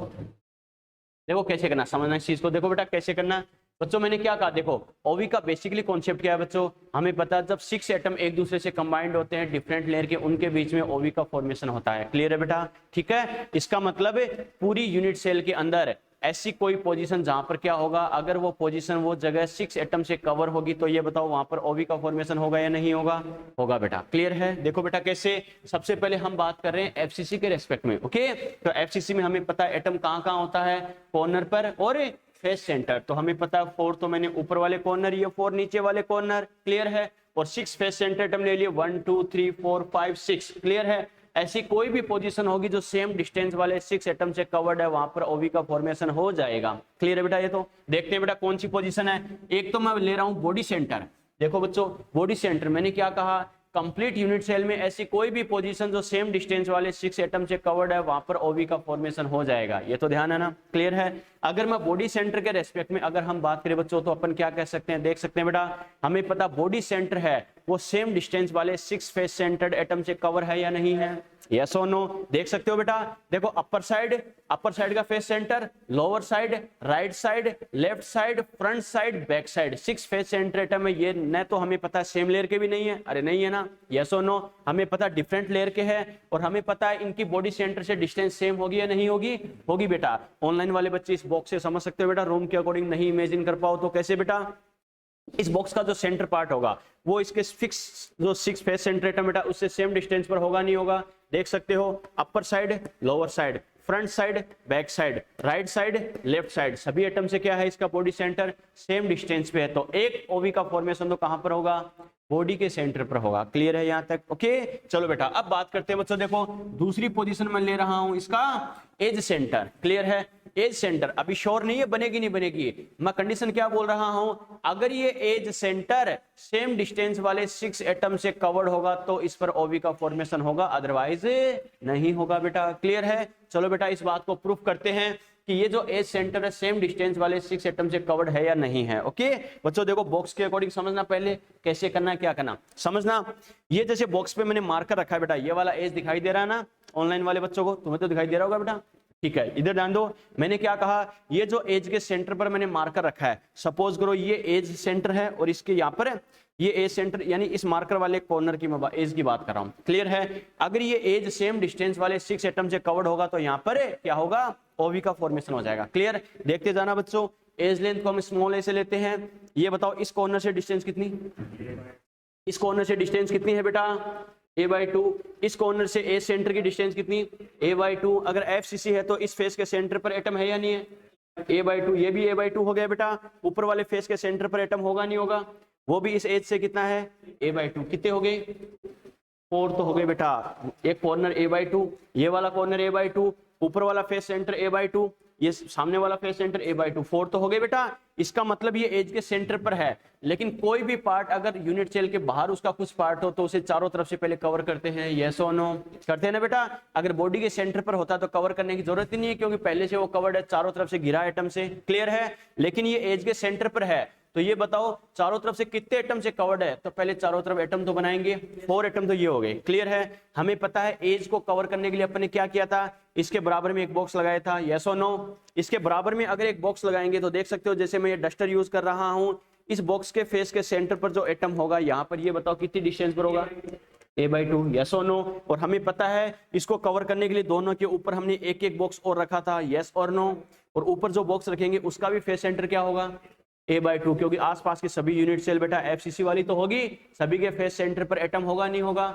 देखो कैसे करना, समझना इस चीज को, देखो बेटा कैसे करना। बच्चों मैंने क्या कहा, देखो ओवी का बेसिकली कॉन्सेप्ट क्या है बच्चों, हमें पता है जब 6 एटम एक दूसरे से कंबाइंड होते हैं डिफरेंट लेयर के, उनके बीच में ओवी का फॉर्मेशन होता है, क्लियर है बेटा, ठीक है। इसका मतलब है पूरी यूनिट सेल के अंदर ऐसी कोई पोजीशन जहां पर क्या होगा, अगर वो पोजीशन वो जगह 6 एटम से कवर होगी तो ये बताओ वहां पर ओवी का फॉर्मेशन होगा या नहीं होगा, होगा बेटा, क्लियर है। देखो बेटा कैसे, सबसे पहले हम बात कर रहे हैं एफसीसी के रेस्पेक्ट में, ओके। तो एफसीसी में हमें पता है एटम कहां कहां होता है, कॉर्नर पर और फेस सेंटर। तो हमें पता है 4 तो मैंने ऊपर वाले कॉर्नर, ये 4 नीचे वाले कॉर्नर, क्लियर है। और 6 फेस सेंटर एटम ले लिए, 1 2 3 4 5 6, क्लियर है। ऐसी कोई भी पोजीशन होगी जो सेम डिस्टेंस वाले 6 एटम से कवर्ड है वहां पर ओवी का फॉर्मेशन हो जाएगा, क्लियर है बेटा। ये तो देखते हैं बेटा कौन सी पोजीशन है। एक तो मैं ले रहा हूं बॉडी सेंटर, देखो बच्चों बॉडी सेंटर मैंने क्या कहा, कंप्लीट यूनिट सेल में ऐसी कोई भी पोजीशन जो सेम डिस्टेंस वाले 6 एटम से कवर्ड है वहां पर ओवी का फॉर्मेशन हो जाएगा, ये तो ध्यान है ना, क्लियर है। अगर मैं बॉडी सेंटर के रेस्पेक्ट में अगर हम बात करें बच्चों तो अपन क्या कह सकते हैं, देख सकते हैं बेटा, हमें पता बॉडी सेंटर है वो सेम डिस्टेंस वाले 6 फेस सेंटर्ड एटम से कवर है या नहीं है, यस और नो, देख सकते हो बेटा। देखो अपर साइड का face centre, lower side, right side, left side, front side, back side, 6 face centre atom है ये, न तो हमें पता सेम लेयर के भी नहीं है, अरे नहीं है ना, यस और नो, हमें पता डिफरेंट लेयर के हैं और हमें पता है इनकी बॉडी सेंटर से डिस्टेंस सेम होगी या नहीं होगी, होगी बेटा। ऑनलाइन वाले बच्चे इस बॉक्स से समझ सकते हो बेटा, रूम के अकॉर्डिंग नहीं इमेजिन कर पाओ तो कैसे बेटा, इस बॉक्स का जो सेंटर पार्ट होगा वो इसके फिक्स जो 6 फेस सेंटर एटम बेटा उससे सेम डिस्टेंस पर होगा नहीं होगा, देख सकते हो। Upper side, lower side, front side, back side, right side, left side, सभी एटम से क्या है इसका बॉडी सेंटर सेम डिस्टेंस पे है, तो एक ओवी का फॉर्मेशन तो कहां पर होगा, बॉडी के सेंटर पर होगा, क्लियर है यहां तक, ओके। चलो बेटा अब बात करते हैं बच्चों, देखो दूसरी पोजीशन में ले रहा हूं इसका एज सेंटर, क्लियर है। एज सेंटर अभी श्योर नहीं है बनेगी नहीं बनेगी, मैं कंडीशन क्या बोल रहा हूं, अगर ये एज सेंटर सेम डिस्टेंस वाले 6 एटम से कवर्ड होगा तो इस पर ओवी का फॉर्मेशन होगा, अदरवाइज नहीं होगा बेटा, क्लियर है। चलो बेटा इस बात को प्रूफ करते हैं कि ये जो एज सेंटर है सेम डिस्टेंस वाले 6 एटम से कवर्ड है या नहीं है, ओके। बच्चों देखो बॉक्स के अकॉर्डिंग समझना, पहले कैसे करना है क्या करना समझना। ये जैसे बॉक्स पे मैंने मार्कर रखा है बेटा, ये वाला एज दिखाई दे रहा है ना ऑनलाइन वाले बच्चों को, तुम्हें तो दिखाई दे रहा होगा बेटा, ठीक है। इधर ध्यान दो, मैंने क्या कहा, ये जो एज के सेंटर पर मैंने मार्कर रखा है, सपोज करो ये एज सेंटर है और इसके यहाँ पर ये एज सेंटर, यानी इस मार्कर वाले कॉर्नर की मैं एज की बात कर रहा हूं, क्लियर है। अगर ये एज सेम डिस्टेंस वाले 6 एटम से कवर्ड होगा तो यहाँ पर क्या होगा, ओवी का फॉर्मेशन हो जाएगा, क्लियर। देखते जाना बच्चों, एज लेंथ को हम स्मॉल ए से लेते हैं, ये बताओ इस कॉर्नर से डिस्टेंस कितनी, इस कॉर्नर से डिस्टेंस कितनी है बेटा, a/2, इस कॉर्नर से एज सेंटर की डिस्टेंस कितनी, a/2, अगर एफसीसी है तो इस फेस के सेंटर पर एटम है या नहीं है, a/2, ये भी a/2 हो गया बेटा, ऊपर वाले फेस के सेंटर पर एटम होगा नहीं होगा, वो भी इस एज से कितना है, a/2, कितने हो गए, 4 तो हो गए बेटा, एक कॉर्नर a/2, ये वाला कॉर्नर a/2, ऊपर वाला फेस सेंटर a/2, ये सामने वाला फेस सेंटर a/2 4 तो हो गए बेटा। इसका मतलब ये एज के सेंटर पर है, लेकिन कोई भी पार्ट अगर यूनिट सेल के बाहर उसका कुछ पार्ट हो तो उसे चारों तरफ से पहले कवर करते हैं, यस और नो करते हैं ना बेटा। अगर बॉडी के सेंटर पर होता तो कवर करने की जरूरत ही नहीं है, क्योंकि पहले से वो कवर्ड है, चारों तरफ से घिरा एटम से, क्लियर है। लेकिन ये एज के सेंटर पर है, तो ये बताओ चारों तरफ से कितने एटम से कवर्ड है, तो पहले चारों तरफ एटम तो बनाएंगे, 4 एटम तो ये हो गए, क्लियर है। हमें पता है एज को कवर करने के लिए अपन ने क्या किया था, इसके बराबर में एक बॉक्स लगाया था, यस और नो। इसके बराबर में अगर एक बॉक्स लगाएंगे तो देख सकते हो, जैसे मैं ये डस्टर यूज कर रहा हूं, इस बॉक्स के फेस के सेंटर पर जो एटम होगा यहाँ पर, ये बताओ कितनी डिस्टेंस पर होगा, a/2, यस और नो। और हमें पता है इसको कवर करने के लिए दोनों के ऊपर हमने एक एक बॉक्स और रखा था, यस और नो। और ऊपर जो बॉक्स रखेंगे उसका भी फेस सेंटर क्या होगा, a/2, क्योंकि आसपास की सभी यूनिट सेल बेटा FCC वाली तो होगी, सभी के फेस सेंटर पर एटम होगा नहीं होगा,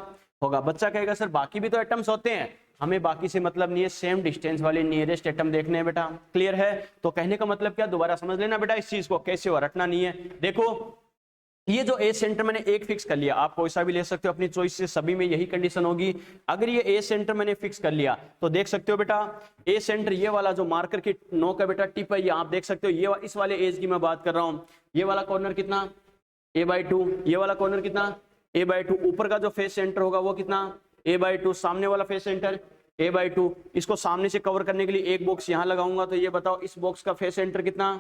होगा। बच्चा कहेगा सर बाकी भी तो एटम्स होते हैं, हमें बाकी से मतलब नहीं है, सेम डिस्टेंस वाले नियरेस्ट एटम देखने हैं बेटा, क्लियर है। तो कहने का मतलब क्या, दोबारा समझ लेना बेटा इस चीज को, कैसे हो रटना नहीं है। देखो ये जो ए सेंटर मैंने एक फिक्स कर लिया, आप कोई सा भी ले सकते हो अपनी चॉइस से, सभी में यही कंडीशन होगी। अगर ये ए सेंटर मैंने फिक्स कर लिया तो देख सकते हो बेटा ए सेंटर, ये वाला जो मार्कर की नो का बेटा टिप है, ये आप देख सकते हो, ये इस वाले एज की मैं बात कर रहा हूं। ये वाला कॉर्नर कितना, a/2, ये वाला कॉर्नर कितना, a/2। ऊपर का जो फेस सेंटर होगा वो कितना, a/2। सामने वाला फेस सेंटर a/2। इसको सामने से कवर करने के लिए एक बॉक्स यहां लगाऊंगा, तो ये बताओ इस बॉक्स का फेस सेंटर कितना,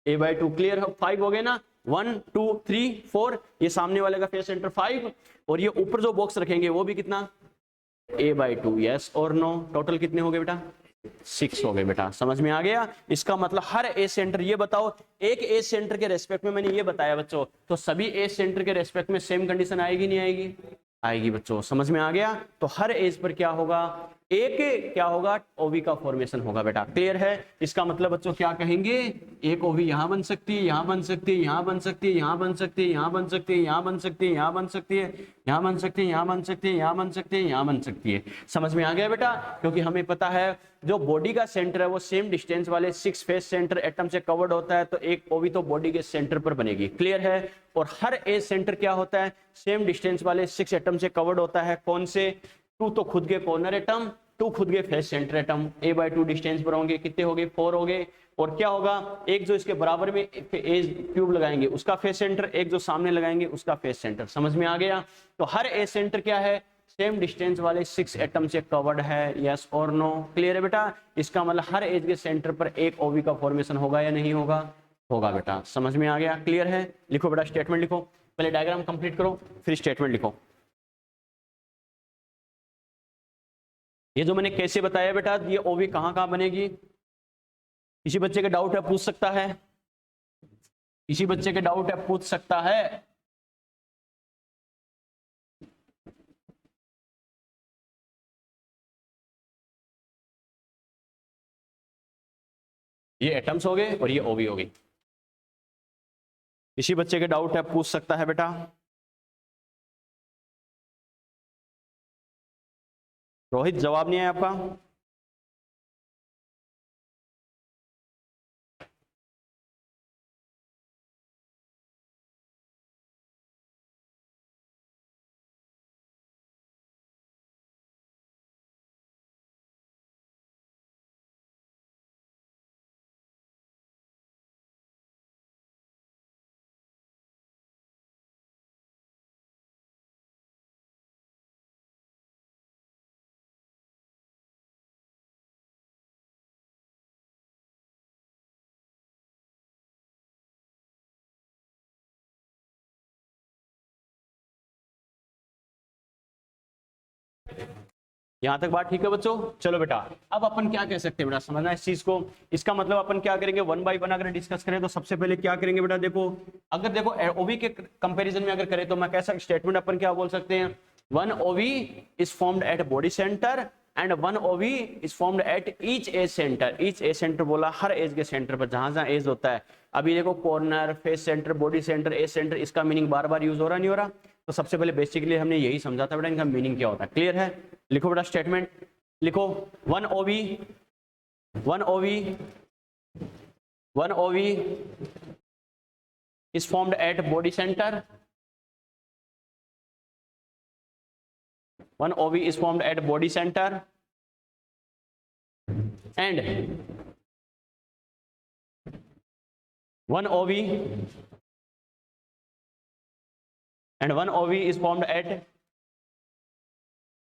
a/2, क्लियर है। 5 हो गए ना, 1 2 3 4, ये सामने वाले का फेस सेंटर 5, और ये ऊपर जो बॉक्स रखेंगे वो भी कितना, a/2, यस और नो। टोटल कितने हो गए बेटा, 6 हो गए बेटा, समझ में आ गया। इसका मतलब हर ए सेंटर, ये बताओ एक ए सेंटर के रेस्पेक्ट में मैंने ये बताया बच्चों, तो सभी ए सेंटर के रेस्पेक्ट में सेम कंडीशन आएगी नहीं आएगी, आएगी बच्चों, समझ में आ गया। तो हर एज पर क्या होगा, एक क्या होगा, ओवी का फॉर्मेशन होगा बेटा, क्लियर है। इसका मतलब बच्चों क्या कहेंगे, एक ओवी यहां बन सकती है, यहां बन सकती है, यहां बन सकती है, यहां बन सकती है, यहां बन सकती है, यहां बन सकती है, यहां बन सकती है, यहां बन सकती है, यहां बन सकती है, यहां बन सकती है, यहां बन सकती है। समझ में आ गया बेटा, क्योंकि हमें पता है जो बॉडी का सेंटर है वो सेम डिस्टेंस वाले 6 फेस सेंटर एटम से कवर्ड होता है, तो एक ओवी तो बॉडी के सेंटर पर बनेगी, क्लियर है। और हर एज सेंटर क्या होता है, सेम डिस्टेंस वाले 6 एटम से कवर्ड होता है, कौन से, 2 तो खुद के कॉर्नर एटम, 2 खुद के face centre atom, a/2 distance पर होंगे, कितने हो गए, 4 हो गए। और क्या होगा, एक जो इसके बराबर में एज ट्यूब लगाएंगे उसका फेस सेंटर, एक जो सामने लगाएंगे उसका फेस सेंटर, समझ में आ गया। तो हर एज सेंटर क्या है, सेम डिस्टेंस वाले 6 एटम से कवर्ड है, यस और नो, क्लियर है बेटा। इसका मतलब हर एज के सेंटर पर एक ओवी का फॉर्मेशन होगा या नहीं होगा, होगा बेटा, समझ में आ गया, क्लियर है। लिखो बेटा स्टेटमेंट लिखो, पहले डायग्राम कंप्लीट करो फिर स्टेटमेंट लिखो। ये जो मैंने कैसे बताया बेटा, ये ओवी कहां कहां बनेगी, किसी बच्चे के डाउट है पूछ सकता है, किसी बच्चे के डाउट है पूछ सकता है। ये एटम्स हो गए और ये ओवी हो गई, किसी बच्चे के डाउट है पूछ सकता है बेटा। रोहित जवाब नहीं है आपका, यहां तक बात ठीक है बच्चों। चलो बेटा अब अपन क्या कह सकते हैं बेटा, समझना इस चीज को। इसका मतलब अपन क्या करेंगे, 1 बाय 1 अगर डिस्कस करें तो सबसे पहले क्या करेंगे बेटा, देखो अगर देखो ओवी के कंपैरिजन में अगर करें तो मैं कैसा स्टेटमेंट अपन क्या बोल सकते हैं, 1 OV is formed at body centre and 1 OV is formed at each edge centre. Each edge centre बोला हर एज के सेंटर पर, जहां जहां एज होता है। अभी देखो corner, face centre, body centre, edge centre, इसका मीनिंग बार बार यूज हो रहा नहीं हो रहा। तो सबसे पहले बेसिकली हमने यही समझा था बेटा इनका मीनिंग क्या होता है, क्लियर है। लिखो बेटा स्टेटमेंट लिखो, 1 ओवी 1 ओवी 1 ओवी is formed at body center, 1 OV is formed at body center and one OV and one OV is formed at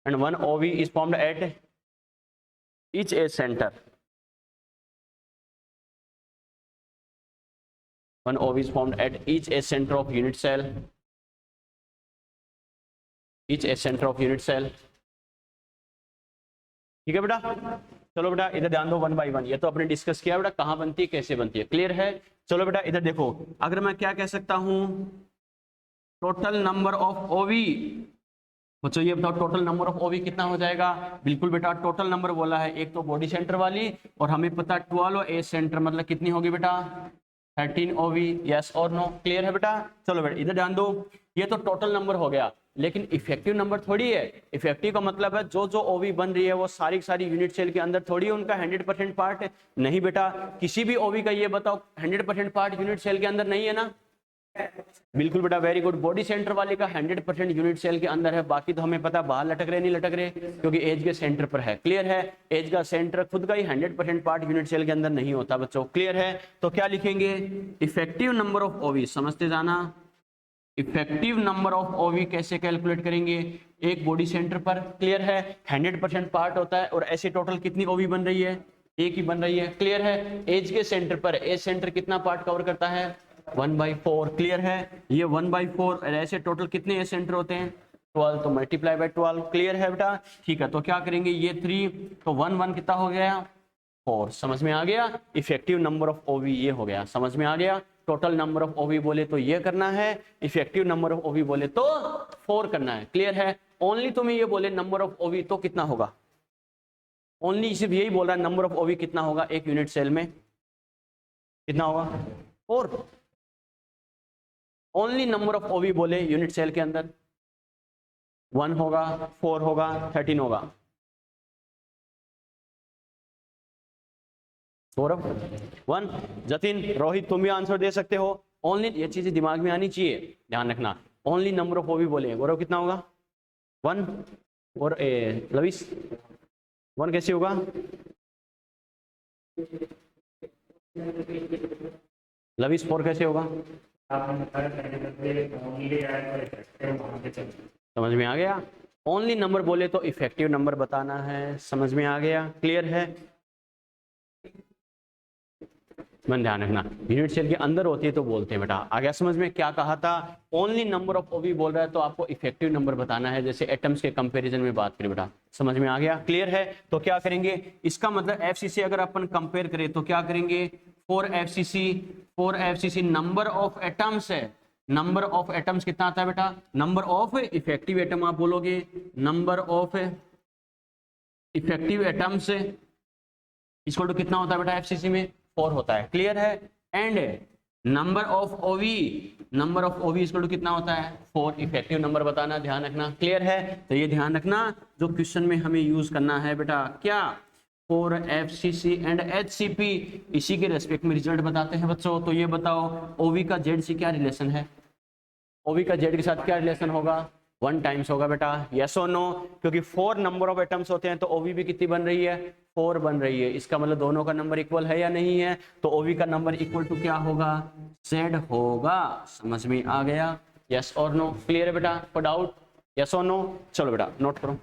and one OV is formed at each edge center. One OV is formed at each edge center of unit cell. Each edge center of unit cell. ठीक है बेटा, चलो बेटा इधर ध्यान दो, one by one. ये तो अपने डिस्कस किया बेटा, कहां बनती है कैसे बनती है, क्लियर है। चलो बेटा इधर देखो, अगर मैं क्या कह सकता हूं, टोटल नंबर ऑफ ओवी, बच्चों ये बताओ टोटल नंबर ऑफ ओवी कितना हो जाएगा। बिल्कुल बेटा, टोटल नंबर बोला है, एक तो बॉडी सेंटर वाली और हमें पता 12 ए सेंटर, मतलब कितनी होगी बेटा 13 ओवी, यस और नो, क्लियर है बेटा। चलो बेटा इधर ध्यान दो, ये तो टोटल नंबर हो गया, लेकिन इफेक्टिव नंबर थोड़ी है। इफेक्टिव का मतलब है जो जो ओवी बन रही है वो सारी सारी यूनिट सेल के अंदर थोड़ी उनका 100% पार्ट है। नहीं बेटा, किसी भी ओवी का ये बताओ 100% पार्ट यूनिट सेल के अंदर नहीं है ना। बिल्कुल बेटा, वेरी गुड। बॉडी सेंटर वाले का 100% यूनिट सेल के अंदर है, बाकी तो हमें पता है बाहर लटक रहे नहीं लटक रहे, क्योंकि एज के सेंटर पर है, क्लियर है। एज का सेंटर खुद का ही 100% पार्ट यूनिट सेल के अंदर नहीं होता बच्चों, क्लियर है। तो क्या लिखेंगे, इफेक्टिव नंबर ऑफ ओवी, समझते जाना। इफेक्टिव नंबर ऑफ ओवी कैसे कैलकुलेट करेंगे, एक बॉडी सेंटर पर, क्लियर है, 100% पार्ट होता है और ऐसे टोटल कितनी ओवी बन रही है, एक ही बन रही है, क्लियर है। एज के सेंटर पर, एज सेंटर कितना पार्ट कवर करता है 1/4, क्लियर है। ये 1/4, ऐसे टोटल कितने एज सेंटर होते हैं 12, तो मल्टीप्लाई बाय 12, क्लियर है बेटा। ठीक है, तो क्या करेंगे, ये 3 तो 1 1 कितना हो गया 4, समझ में आ गया। इफेक्टिव नंबर ऑफ ओवी ये हो गया, समझ में आ गया। टोटल नंबर ऑफ ओवी बोले तो ये करना है, इफेक्टिव नंबर ऑफ ओवी बोले तो 4 करना है, क्लियर है। ओनली तुम्हें ये बोले नंबर ऑफ ओवी तो कितना होगा, ओनली सिर्फ यही बोल रहा है नंबर ऑफ ओवी कितना होगा एक यूनिट सेल में, कितना होगा 4। ओनली नंबर ऑफ ओवी बोले यूनिट सेल के अंदर 1 होगा, 4 होगा, 13 होगा। सौरभ 1, जतिन, रोहित तुम भी आंसर दे सकते हो। ओनली ये चीजें दिमाग में आनी चाहिए, ध्यान रखना। ओनली नंबर ऑफ ओवी बोले, गौरव कितना होगा 1, और लविश 1 कैसे होगा, लविश 4 कैसे होगा, समझ में आ गया। ओनली नंबर बोले तो इफेक्टिव नंबर बताना है, समझ में आ गया, क्लियर है। मन ध्यान रखना, यूनिट सेल के अंदर होती है तो बोलते हैं बेटा। आ गया समझ में, क्या कहा था, ओनली नंबर ऑफ ओवी बोल रहा है तो आपको इफेक्टिव नंबर बताना है, जैसे एटम्स के कंपैरिजन में बात करें बेटा, समझ में आ गया, क्लियर है। तो क्या करेंगे, इसका मतलब एफसीसी अगर अपन कंपेयर करें तो क्या करेंगे, 4 एफसीसी नंबर ऑफ एटम्स है, नंबर ऑफ एटम्स कितना आता है बेटा, नंबर ऑफ इफेक्टिव एटम आप बोलोगे, नंबर ऑफ इफेक्टिव एटम्स इसको तो कितना होता है बेटा एफसीसी में 4 होता है, क्लियर है। एंड नंबर ऑफ ओवी, नंबर ऑफ ओवी इसको कितना होता है 4, इफेक्टिव नंबर बताना, ध्यान रखना, क्लियर है। तो ये ध्यान रखना जो क्वेश्चन में हमें यूज करना है बेटा, क्या 4 एफसीसी एंड एचसीपी, इसी के रेस्पेक्ट में रिजल्ट बताते हैं बच्चों। तो ये बताओ ओवी का जेड से क्या रिलेशन है, ओवी का जेड के साथ क्या रिलेशन होगा 1 टाइम्स होगा बेटा, यस और नो, क्योंकि 4 नंबर ऑफ एटम्स होते हैं तो ओवी भी कितनी बन रही है 4 बन रही है, इसका मतलब दोनों का नंबर इक्वल है या नहीं है, तो ओवी का नंबर इक्वल टू क्या होगा जेड होगा, समझ में आ गया, यस और नो, क्लियर है बेटा, कोई डाउट, यस और नो। चलो बेटा नोट करो,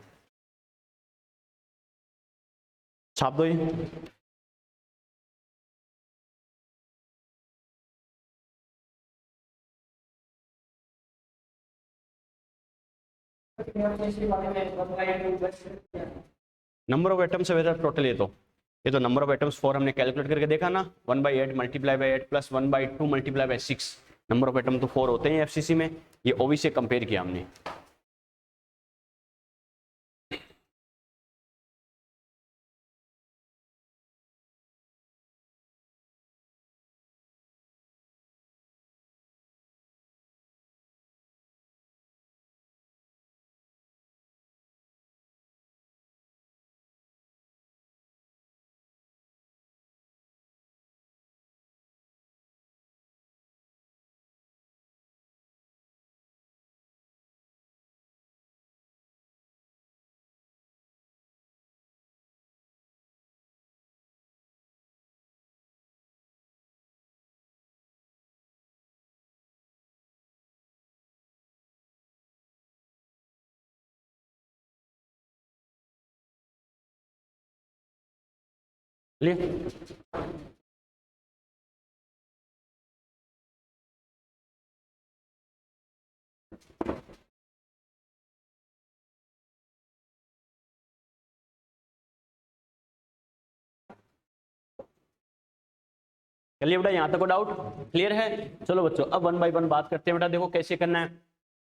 छाप दो ये। नंबर ऑफ एटम्स है टोटल, ये तो नंबर ऑफ एटम्स 4 हमने कैलकुलेट करके देखा ना, 1/8 multiply by 8 plus 1/2 multiply by 6, number of atom तो 4 होते हैं एफसीसी में, ये ओवी से कंपेयर किया हमने। ले चलिए बेटा, यहाँ तक को डाउट क्लियर है। चलो बच्चों अब वन बाय वन बात करते हैं बेटा। देखो कैसे करना है।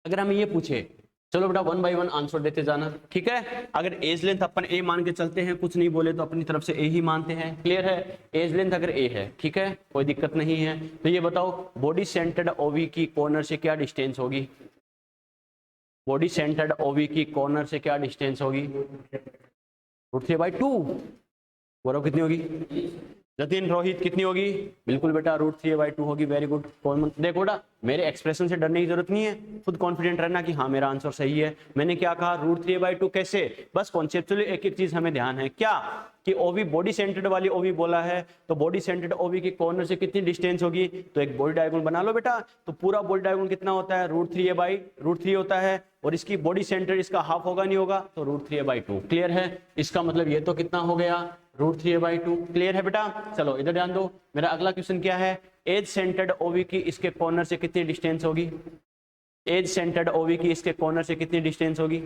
अगर हम ये पूछे, चलो बेटा वन बाय वन आंसर देते जाना, ठीक है। अगर एज लेंथ अपन ए मान के चलते हैं, कुछ नहीं बोले तो अपनी तरफ से ए ही मानते हैं, क्लियर है। एज लेंथ अगर ए है, ठीक है, कोई दिक्कत नहीं है। तो ये बताओ बॉडी सेंटर्ड ओवी की कॉर्नर से क्या डिस्टेंस होगी? बॉडी सेंटर्ड ओवी की कॉर्नर से क्या डिस्टेंस होगी? √3/2। गौरव कितनी होगी? जतिन, रोहित कितनी होगी? बिल्कुल बेटा √3/2 होगी। Very good. देखो बेटा मेरे एक्सप्रेशन से डरने की जरूरत नहीं है, खुद कॉन्फिडेंट रहना कि हाँ मेरा आंसर सही है। मैंने क्या कहा? √3/2 कैसे? बस कॉन्सेप्चुअली एक एक चीज हमें ध्यान है क्या कि ओवी बॉडी सेंटर्ड वाली ओवी बोला है, तो बॉडी सेंटर्ड ओवी की कॉर्नर से कितनी डिस्टेंस होगी? तो एक बॉडी डायगोनल बना लो बेटा। तो पूरा बॉडी डायगोनल कितना होता है? √3 होता है। और इसकी बॉडी सेंटर इसका हाफ होगा नहीं होगा? तो √3/2। क्लियर है। इसका मतलब ये तो कितना हो गया? √3/2। क्लियर है बेटा। चलो इधर ध्यान दो, मेरा अगला क्वेश्चन क्या है? एज सेंटर्ड ओवी की इसके कॉर्नर से कितनी डिस्टेंस होगी? एज सेंटर्ड ओवी की इसके कॉर्नर से कितनी डिस्टेंस होगी?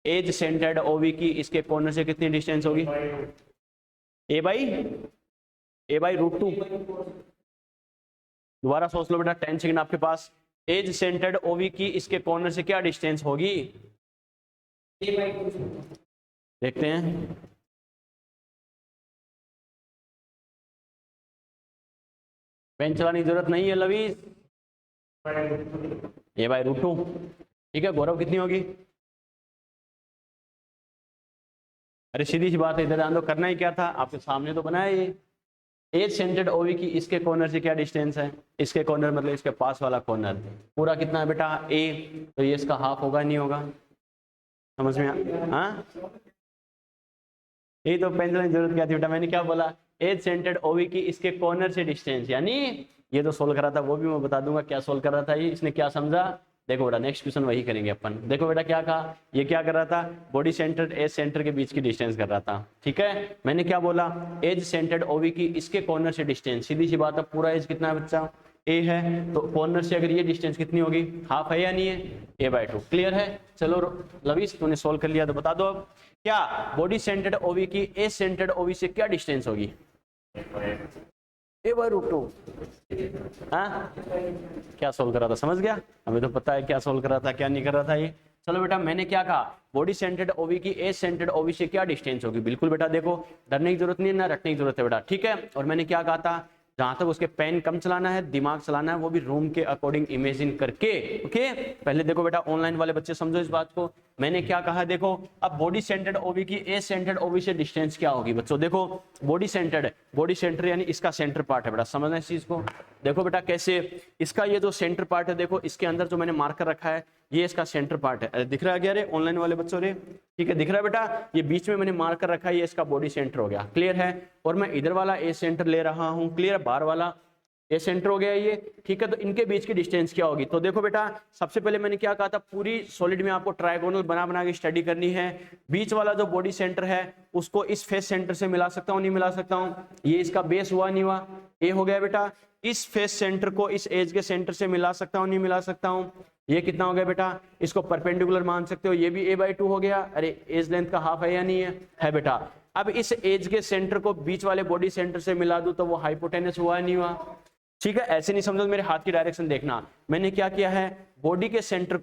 एज सेंटर्ड ओवी की इसके कॉर्नर से कितनी डिस्टेंस होगी? a/√2। दोबारा सोच लो बेटा, 10 सेकंड आपके पास। एज सेंटर्ड ओवी की इसके कॉर्नर से क्या डिस्टेंस होगी? देखते हैं। पेन चलाने की जरूरत नहीं है लवीज। a/√2। ठीक है। गौरव कितनी होगी? अरे सीधी सी बात है, इधर ध्यान दो। करना ही क्या था, आपके सामने तो बनाया ये। एज सेंटर्ड ओवी की इसके कॉर्नर से क्या डिस्टेंस है? इसके कॉर्नर मतलब इसके पास वाला कॉर्नर पूरा कितना है बेटा? ए। तो ये इसका हाफ होगा नहीं होगा? समझ में हाँ? ये तो पेंसिल की जरूरत क्या थी बेटा, मैंने क्या बोला? एज सेंटर्ड ओवी की इसके कॉर्नर से डिस्टेंस, यानी ये तो सोल्व कर रहा था, वो भी मैं बता दूंगा क्या सोल्व कर रहा था ये, इसने क्या समझा। देखो बेटा नेक्स्ट क्वेश्चन वही करेंगे अपन। देखो बेटा क्या कहा, ये क्या कर रहा था? बॉडी सेंटर एज सेंटर के बीच की डिस्टेंस कर रहा था, ठीक है। मैंने क्या बोला? एज सेंटर्ड ओवी की इसके कॉर्नर से डिस्टेंस। सीधी सी बात है, पूरा एज कितना है बच्चा? ए है, तो कॉर्नर से अगर ये डिस्टेंस कितनी होगी? हाफ है या नहीं है? a/2। क्लियर है। चलो लवीस तूने सोल्व कर लिया तो बता दो अब क्या बॉडी सेंटर्ड ओवी की एज सेंटर्ड ओवी से क्या डिस्टेंस होगी? a/√2। हाँ क्या सोल्व कर रहा था, समझ गया? हमें तो पता है क्या सोल्व कर रहा था क्या नहीं कर रहा था ये। चलो बेटा मैंने क्या कहा? बॉडी सेंटर्ड ओवी की एज सेंटर्ड ओवी से क्या डिस्टेंस होगी? बिल्कुल बेटा देखो, डरने की जरूरत नहीं है ना रटने की जरूरत है बेटा, ठीक है। और मैंने क्या कहा था? जहां तक उसके पेन कम चलाना है, दिमाग चलाना है, वो भी रूम के अकॉर्डिंग इमेजिन करके, ओके। पहले देखो बेटा ऑनलाइन वाले बच्चे समझो इस बात को। मैंने क्या कहा? देखो अब बॉडी सेंटर्ड ओवी की एज सेंटर्ड ओवी से डिस्टेंस क्या होगी बच्चों? देखो बॉडी सेंटर यानी इसका सेंटर पार्ट है बेटा, समझना इस चीज को। देखो बेटा कैसे, इसका ये जो सेंटर पार्ट है, देखो इसके अंदर जो मैंने मार्कर रखा है ये इसका सेंटर पार्ट है। दिख रहा है क्या रे ऑनलाइन वाले बच्चों रे? ठीक है दिख रहा है बेटा, ये बीच में मैंने मार्कर रखा है, ये इसका बॉडी सेंटर हो गया, क्लियर है। और मैं इधर वाला ए सेंटर ले रहा हूँ, क्लियर है, बाहर वाला ए सेंटर हो गया ये, ठीक है। तो इनके बीच की डिस्टेंस क्या होगी? तो देखो बेटा सबसे पहले मैंने क्या कहा था, पूरी सॉलिड में आपको ट्रायगोनल बना के स्टडी करनी है। बीच वाला जो बॉडी सेंटर है उसको इस फेस सेंटर से मिला सकता हूँ नहीं मिला सकता हूँ? ये इसका बेस हुआ नहीं हुआ? ए हो गया बेटा। इस फेस सेंटर को इस एज के सेंटर से मिला सकता हूँ नहीं मिला सकता हूँ? ये कितना हो गया बेटा? इसको परपेंडिकुलर मान सकते हो, ये भी a/2 हो गया। अरे एज लेंथ का हाफ है या नहीं है? है बेटा। अब इस एज के सेंटर को बीच वाले बॉडी सेंटर से मिला दूं तो वो हाइपोटेनस हुआ नहीं हुआ? ठीक है, ऐसे नहीं समझो, मेरे हाथ की डायरेक्शन देखना। मैंने क्या किया है? बॉडी के सेंटर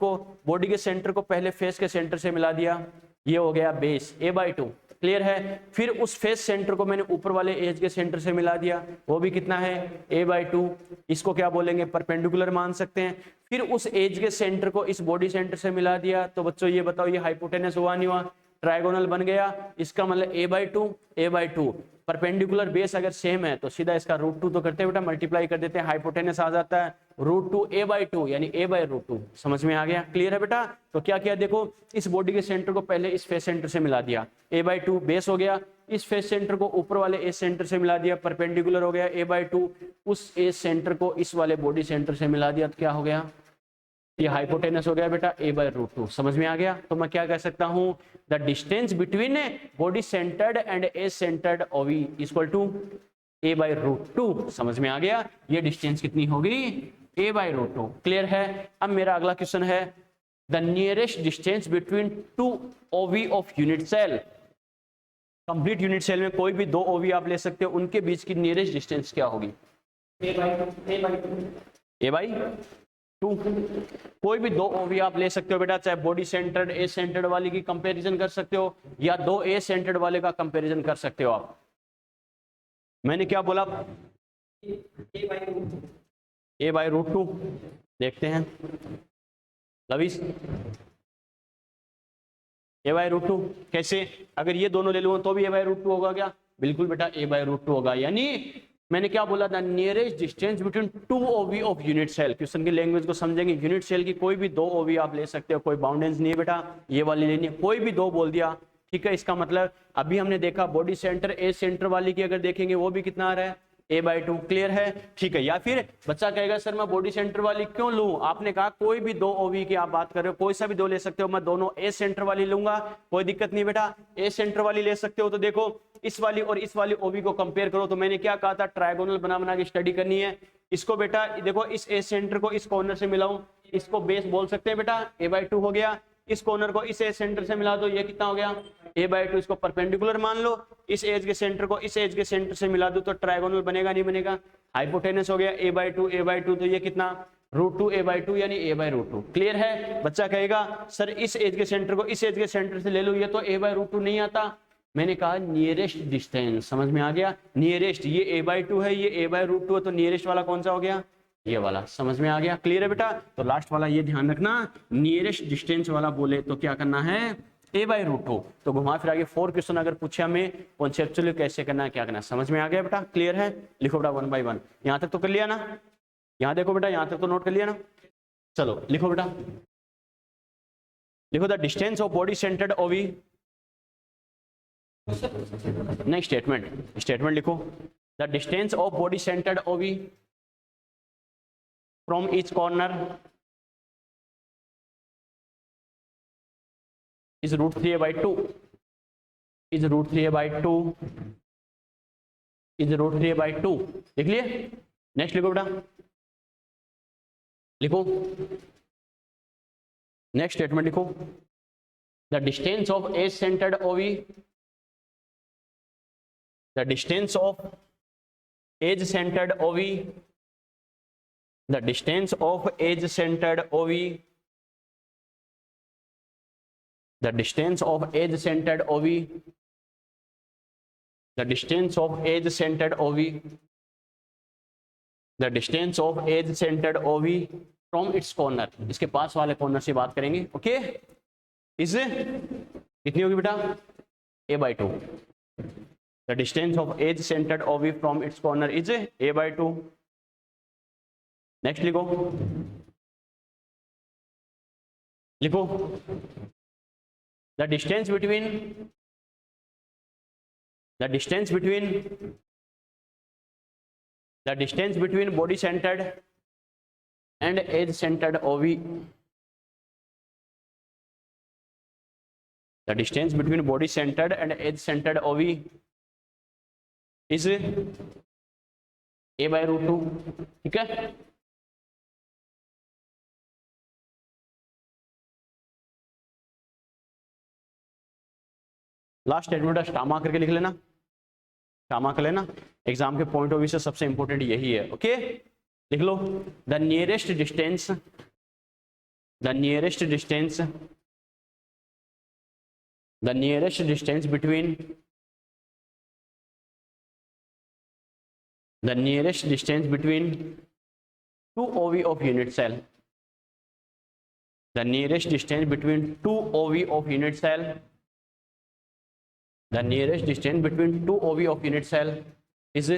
को पहले फेस के सेंटर से मिला दिया, ये हो गया बेस a/2, क्लियर है। फिर उस फेस सेंटर को मैंने ऊपर वाले एज के सेंटर से मिला दिया, वो भी कितना है? a/2। इसको क्या बोलेंगे? परपेंडिकुलर मान सकते हैं। फिर उस एज के सेंटर को इस बॉडी सेंटर से मिला दिया, तो बच्चों ये बताओ ये हाइपोटेनस हुआ नहीं हुआ? ट्रायगोनल बन गया। इसका मतलब a/2 परपेंडिकुलर बेस अगर सेम है तो सीधा इसका √2 तो करते हैं बेटा, मल्टीप्लाई कर देते हैं, हाइपोटेनस आ जाता है √2 a/2 यानी a/√2। समझ में आ गया? क्लियर है बेटा। तो क्या किया देखो, इस बॉडी के सेंटर को पहले इस फेस सेंटर से मिला दिया, a/2 बेस हो गया। इस फेस सेंटर को ऊपर वाले एज सेंटर से मिला दिया, परपेंडिकुलर हो गया a/2। उस एज सेंटर को इस वाले बॉडी सेंटर से मिला दिया तो क्या हो गया? ये हाइपोटेनस हो गया बेटा a/√2। समझ में आ गया? तो मैं क्या कह सकता हूं, the distance between body centred and edge centred OV equal to a/√2। समझ में आ गया? ये डिस्टेंस कितनी होगी, a/√2। क्लियर है? अब मेरा अगला क्वेश्चन है, the nearest distance between two OV of unit cell. Complete unit cell में कोई भी दो ओवी आप ले सकते हो, उनके बीच की नियरेस्ट डिस्टेंस क्या होगी, a/2। कोई भी दो ओवी आप ले सकते हो बेटा, चाहे बॉडी सेंटर्ड ए सेंटर्ड वाली की कंपैरिजन कर सकते हो या दो ए सेंटर्ड वाले का कंपैरिजन कर सकते हो आप। मैंने क्या बोला, a/√2। देखते हैं लविश, a/√2 कैसे, अगर ये दोनों ले लूं तो भी a/√2 होगा क्या, बिल्कुल बेटा a/√2 होगा। यानी मैंने क्या बोला था, nearest distance between two OV of unit cell. Question की लैंग्वेज को समझेंगे, यूनिट सेल की कोई भी दो ओवी आप ले सकते हो, कोई बाउंडेंस नहीं है बेटा, ये वाली लेनी है, कोई भी दो बोल दिया, ठीक है। इसका मतलब अभी हमने देखा बॉडी सेंटर ए सेंटर वाली की अगर देखेंगे वो भी कितना आ रहा है, a/2। क्लियर है? ठीक है। या फिर बच्चा कहेगा सर मैं बॉडी सेंटर वाली क्यों लूं, आपने कहा कोई भी दो ओवी की आप बात कर रहे हो, कोई सा भी दो ले सकते हो, मैं दोनों ए सेंटर वाली लूंगा, कोई दिक्कत नहीं बेटा, ए सेंटर वाली ले सकते हो। तो देखो इस वाली और इस वाली ओवी को कंपेयर करो, तो मैंने क्या कहा था, ट्रायगोनल बना बना के स्टडी करनी है। इसको बेटा देखो, इस ए सेंटर को इस कॉर्नर से मिलाऊं, इसको बेस बोल सकते हैं बेटा, a/2 हो गया। इस कॉर्नर को इस एज सेंटर से मिला दो, ये कितना हो गया, a/2। इसको परपेंडिकुलर मान लो, इस एज के सेंटर को इस एज के सेंटर से मिला दो तो ट्रायगोनल बनेगा नहीं बनेगा, हाइपोटेनस हो गया a/2 तो ये कितना, √2 a/2 यानी a/√2। क्लियर है? बच्चा कहेगा सर इस एज के सेंटर को इस एज के सेंटर से ले लो, ये तो a/√2 नहीं आता। मैंने कहा नियरेस्ट डिस्टेंस, समझ में आ गया, नियरेस्ट, ये a/2 है, ये a/√2 है, तो नियरेस्ट वाला कौन सा हो गया, ये वाला। समझ में आ गया? क्लियर है बेटा? तो लास्ट वाला ये ध्यान रखना, नियरेस्ट डिस्टेंस वाला बोले तो क्या करना है, a/√2। तो घुमा फिरा के 4 क्वेश्चन अगर पूछे हमें कॉन्सेप्चुअली कैसे करना है, क्या करना है, समझ में आ गया बेटा? क्लियर है? लिखो बेटा 1 by 1। यहां तक तो कर लिया ना, यहां देखो बेटा, यहां तक तो नोट कर लिया ना। चलो लिखो बेटा, लिखो the distance of body centred ओवी, नहीं स्टेटमेंट लिखो, the distance of body centred ओवी from each corner is √3a/2 is √3a/2 is √3a/2। देख लिए? नेक्स्ट लिखो बेटा, लिखो नेक्स्ट स्टेटमेंट लिखो, the distance of edge centred OV, the distance of edge centred OV, the distance of edge centered OV, the distance of edge centered OV, the distance of edge centered OV, the distance of edge centered OV from its corner। इसके पास वाले corner से बात करेंगे, okay. इस कितनी होगी बेटा, a/2। the distance of edge centered OV from its corner is a/2। Next लिखो, लिखो the distance between body centred and edge centred OV, the distance between body centred and edge centred OV is a/√2। ठीक है? Last statement स्टामा करके लिख लेना, स्टामा कर लेना, exam के पॉइंट ऑफ व्यू से सबसे इंपॉर्टेंट यही है, ओके। लिख लो, the nearest distance between two OV of unit cell, the nearest distance between two OV of unit cell, the nearest distance between two OV of unit cell is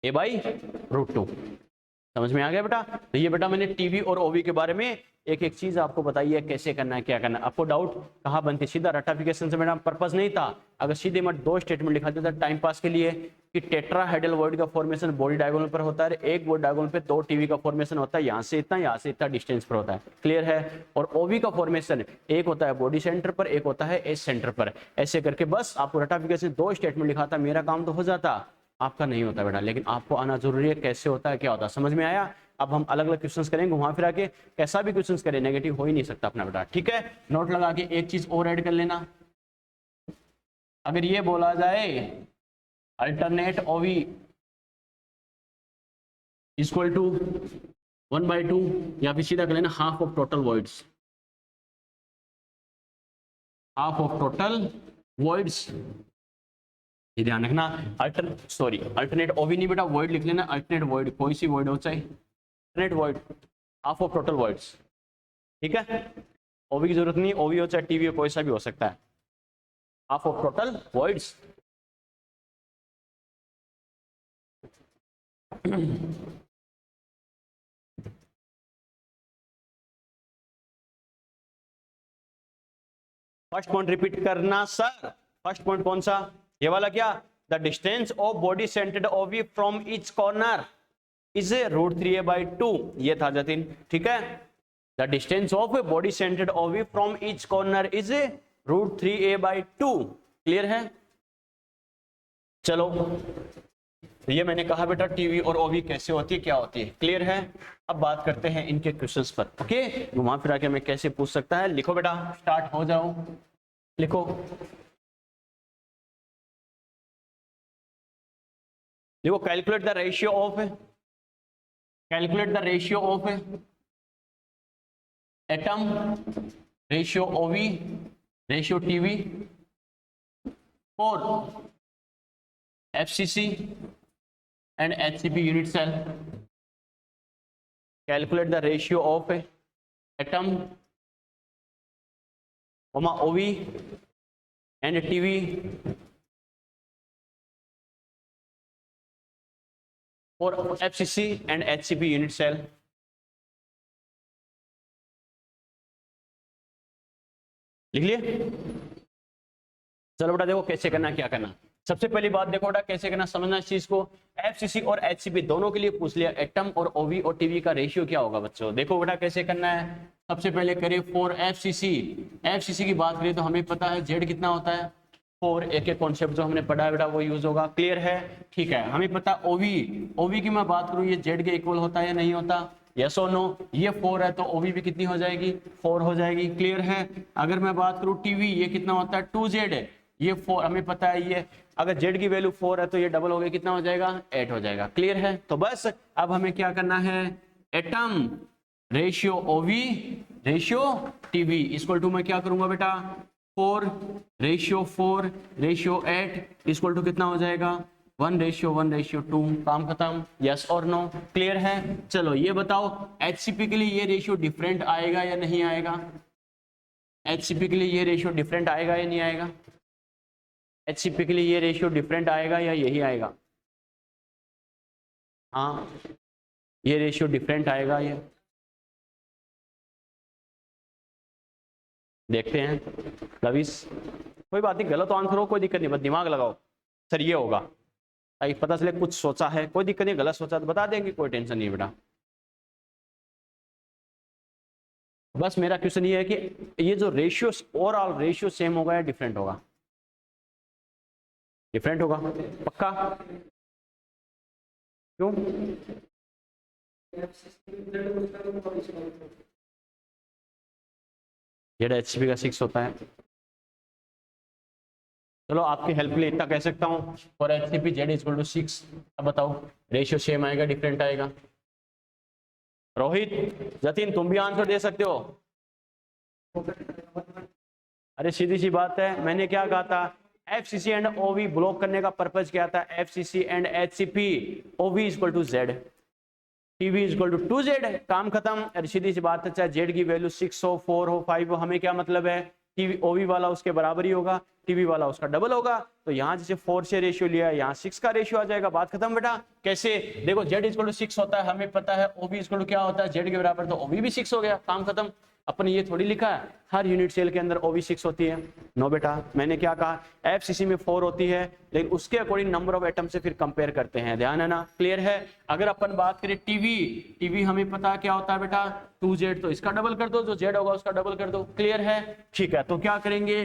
a/√2। समझ में आ गया बेटा? तो ये बेटा मैंने टीवी और ओवी के बारे में एक एक चीज आपको बताई है, कैसे करना है, क्या करना है। आपको डाउट कहाँ बनती, सीधा रटाफिकेशन से मेरा पर्पस नहीं था। अगर सीधे मैं दो स्टेटमेंट लिखा देता टाइम पास के लिए कि टेट्राहेड्रल वॉइड का फॉर्मेशन बॉडी डायगोनल पर होता है, एक बॉडी डायगोनल पे दो टीवी का फॉर्मेशन होता है, यहाँ से इतना डिस्टेंस पर होता है। क्लियर है? और ओवी का फॉर्मेशन एक होता है बॉडी सेंटर पर, एक होता है एज सेंटर पर। ऐसे करके बस आपको रटाफिकेशन दो स्टेटमेंट लिखा था, मेरा काम तो हो जाता, आपका नहीं होता बेटा। लेकिन आपको आना जरूरी है, कैसे होता है, क्या होता है। समझ में आया? अब हम अलग अलग क्वेश्चंस करेंगे, घुमा फिरा के, कैसा भी क्वेश्चंस करें नेगेटिव हो ही नहीं सकता अपना बेटा। ठीक है, नोट लगा के एक चीज और ऐड कर लेना। अगर ये बोला जाए अल्टरनेट ओवी इक्वल टू 1/2, या फिर सीधा कर लेना half of total voids, half of total voids. ये ध्यान रखना, अल्टरनेट ओवी नहीं बेटा, वॉइड लिख लेना। अल्टरनेट वॉइड, कोई सी वॉइड हो चाहे, alternate void half of total voids. ठीक है, ओवी की जरूरत नहीं, ओवी हो चाहे टीवी हो, कोई सा भी हो सकता है। Half of total voids. First point repeat करना सर। फर्स्ट पॉइंट कौन सा? ये वाला क्या? The distance of body centred OV from each corner is √3a/2। ये था जतिन। ठीक है, the distance of body centred OV from each corner is √3a/2। Clear है? चलो, ये मैंने कहा बेटा टीवी और ओवी कैसे होती है, क्या होती है। क्लियर है? अब बात करते हैं इनके क्वेश्चंस पर। ओके, घुमा फिरा के मैं कैसे पूछ सकता है। लिखो बेटा, स्टार्ट हो जाओ, लिखो। देखो, calculate the ratio of atom, ratio OV, ratio TV for FCC and HCP unit cell. Calculate the ratio of atom, OV and TV for FCC and HCP unit cell. लिख लिए? चलो बेटा देखो कैसे करना, क्या करना। सबसे पहली बात देखो बेटा, कैसे करना समझना इस चीज को। एफसीसी और एचसीपी दोनों के लिए पूछ लिया, एटम और ओवी और टीवी का रेशियो क्या होगा बच्चों। देखो बेटा कैसे करना है। सबसे पहले करिए फॉर एफसीसी की बात करें तो हमें पता है जेड कितना होता है 4। एक एक कॉन्सेप्ट जो हमने पढ़ा है बेटा वो यूज होगा। क्लियर है? ठीक है, हमें पता ओवी की मैं बात करूं, ये जेड के इक्वल होता है या नहीं होता, यस और नो। ये 4 है तो ओवी भी कितनी हो जाएगी, 4 हो जाएगी। क्लियर है? अगर मैं बात करूं टीवी, ये कितना होता है 2Z है, ये 4 हमें पता है। ये अगर जेड की वैल्यू 4 है तो ये डबल हो गया, कितना हो जाएगा 8 हो जाएगा। क्लियर है? तो बस अब हमें क्या करना है, atom ratio OV ratio TV equal to मैं क्या करूंगा बेटा 4 रेशियो 8 इक्वल टू कितना हो जाएगा 1:1:2। काम खत्म। यस और नो? क्लियर है? चलो ये बताओ एचसीपी के लिए ये रेशियो डिफरेंट आएगा या नहीं आएगा। एचसीपी के लिए ये रेशियो डिफरेंट आएगा या नहीं आएगा। एचसीपी के लिए ये रेशियो डिफरेंट आएगा या यही आएगा। हाँ, ये रेशियो डिफरेंट आएगा। ये देखते हैं लविस। कोई बात नहीं, गलत आंसर हो कोई दिक्कत नहीं, बस दिमाग लगाओ सर ये होगा, ताकि पता चले कुछ सोचा है। कोई दिक्कत नहीं, गलत सोचा तो बता देंगे, कोई टेंशन नहीं बेटा। बस मेरा क्वेश्चन ये है कि ये जो रेशियो ओवरऑल रेशियो सेम होगा या डिफरेंट होगा। डिफरेंट होगा पक्का? क्यों? जेड एचसीपी का 6 होता है। चलो आपकी हेल्प के लिए इतना कह सकता हूँ, for HCP Z equal to 6। अब बताओ रेशियो सेम आएगा डिफरेंट आएगा। रोहित, जतिन तुम भी आंसर दे सकते हो। अरे सीधी सी बात है, मैंने क्या कहा था, एफसीसी एंड ओवी ब्लॉक करने का पर्पज क्या था, FCC and HCP, OV equal to Z, TV equal to 2Z। काम खत्म। अरे सीधी सी बात है, चाहे जेड की वैल्यू 6 हो 4 हो 5 हो, हमें क्या मतलब है, टीवी ओवी वाला उसके बराबर ही होगा। टीवी वाला उसका डबल होगा। तो यहाँ जैसे 4 से रेशियो लिया, यहाँ 6 का रेशियो आ जाएगा, बात खत्म बेटा। कैसे? देखो z इक्वल टू 6 होता है, हमें पता है OB इक्वल टू क्या होता है, z के बराबर, तो OB भी 6 हो गया, काम खत्म। अपन ये थोड़ी लिखा है हर यूनिट सेल के अंदर OB 6 होती है, नो बेटा। मैंने क्या कहा, FCC में 4 होती है, लेकिन उसके अकॉर्डिंग नंबर ऑफ एटम से फिर कंपेयर करते हैं, ध्यान है ना, क्लियर है। अगर अपन बात करें टीवी हमें पता है क्या होता है बेटा 2z, तो इसका डबल कर दो, जो z होगा उसका डबल कर दो, क्लियर है। ठीक है, तो क्या करेंगे,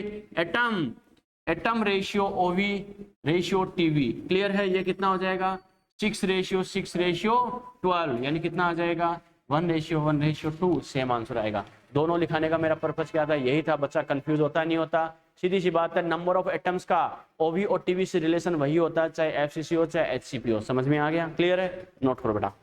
atom ratio OV ratio TV, clear है। ये कितना हो जाएगा 6 रेशियो 12, यानी कितना आ जाएगा 1:1:2, सेम आंसर आएगा। दोनों लिखाने का मेरा पर्पस क्या था, यही था, बच्चा कंफ्यूज होता नहीं होता। सीधी सी बात है, नंबर ऑफ एटम्स का OV और टीवी से रिलेशन वही होता है, चाहे FCC हो चाहे HCP हो। समझ में आ गया, क्लियर है, नोट करो बेटा।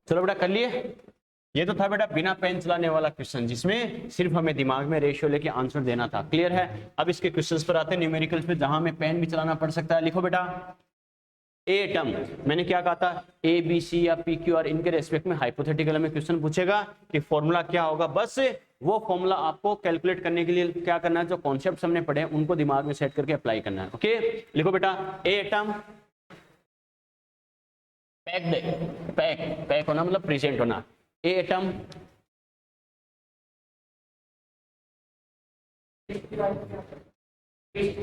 चलो बेटा कर लिए। ये तो था बेटा बिना पेन चलाने वाला क्वेश्चन, जिसमें सिर्फ हमें दिमाग में रेशियो लेके आंसर देना था, क्लियर है। अब इसके क्वेश्चंस पर आते हैं, न्यूमेरिकल्स पे, जहां हमें पेन भी चलाना पड़ सकता है। लिखो बेटा, ए एटम, मैंने क्या कहा था, ABC या PQR, इनके रेस्पेक्ट में हाइपोथेटिकल में क्वेश्चन पूछेगा कि फॉर्मूला क्या होगा। बस वो फॉर्मूला आपको कैलकुलेट करने के लिए क्या करना है, जो कॉन्सेप्ट हमने पढ़े हैं उनको दिमाग में सेट करके अप्लाई करना है। ओके, लिखो बेटा, ए एटम पैक होना मतलब प्रेजेंट होना, ए एटम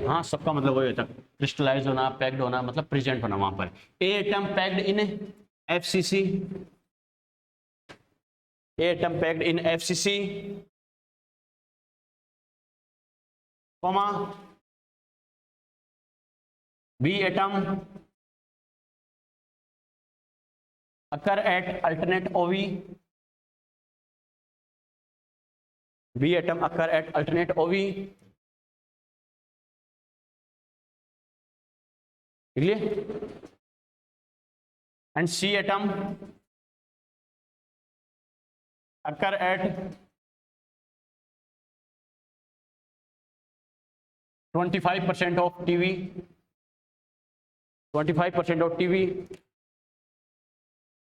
हाँ सबका मतलब वही होता है, क्रिस्टलाइज होना, पैक्ड होना, मतलब प्रेजेंट होना वहां पर। A atom packed in FCC, A atom packed in FCC, comma B atom occur at alternate OV, B atom occur at alternate OV, clear, and C atom occur at 25% of TV, 25% of TV.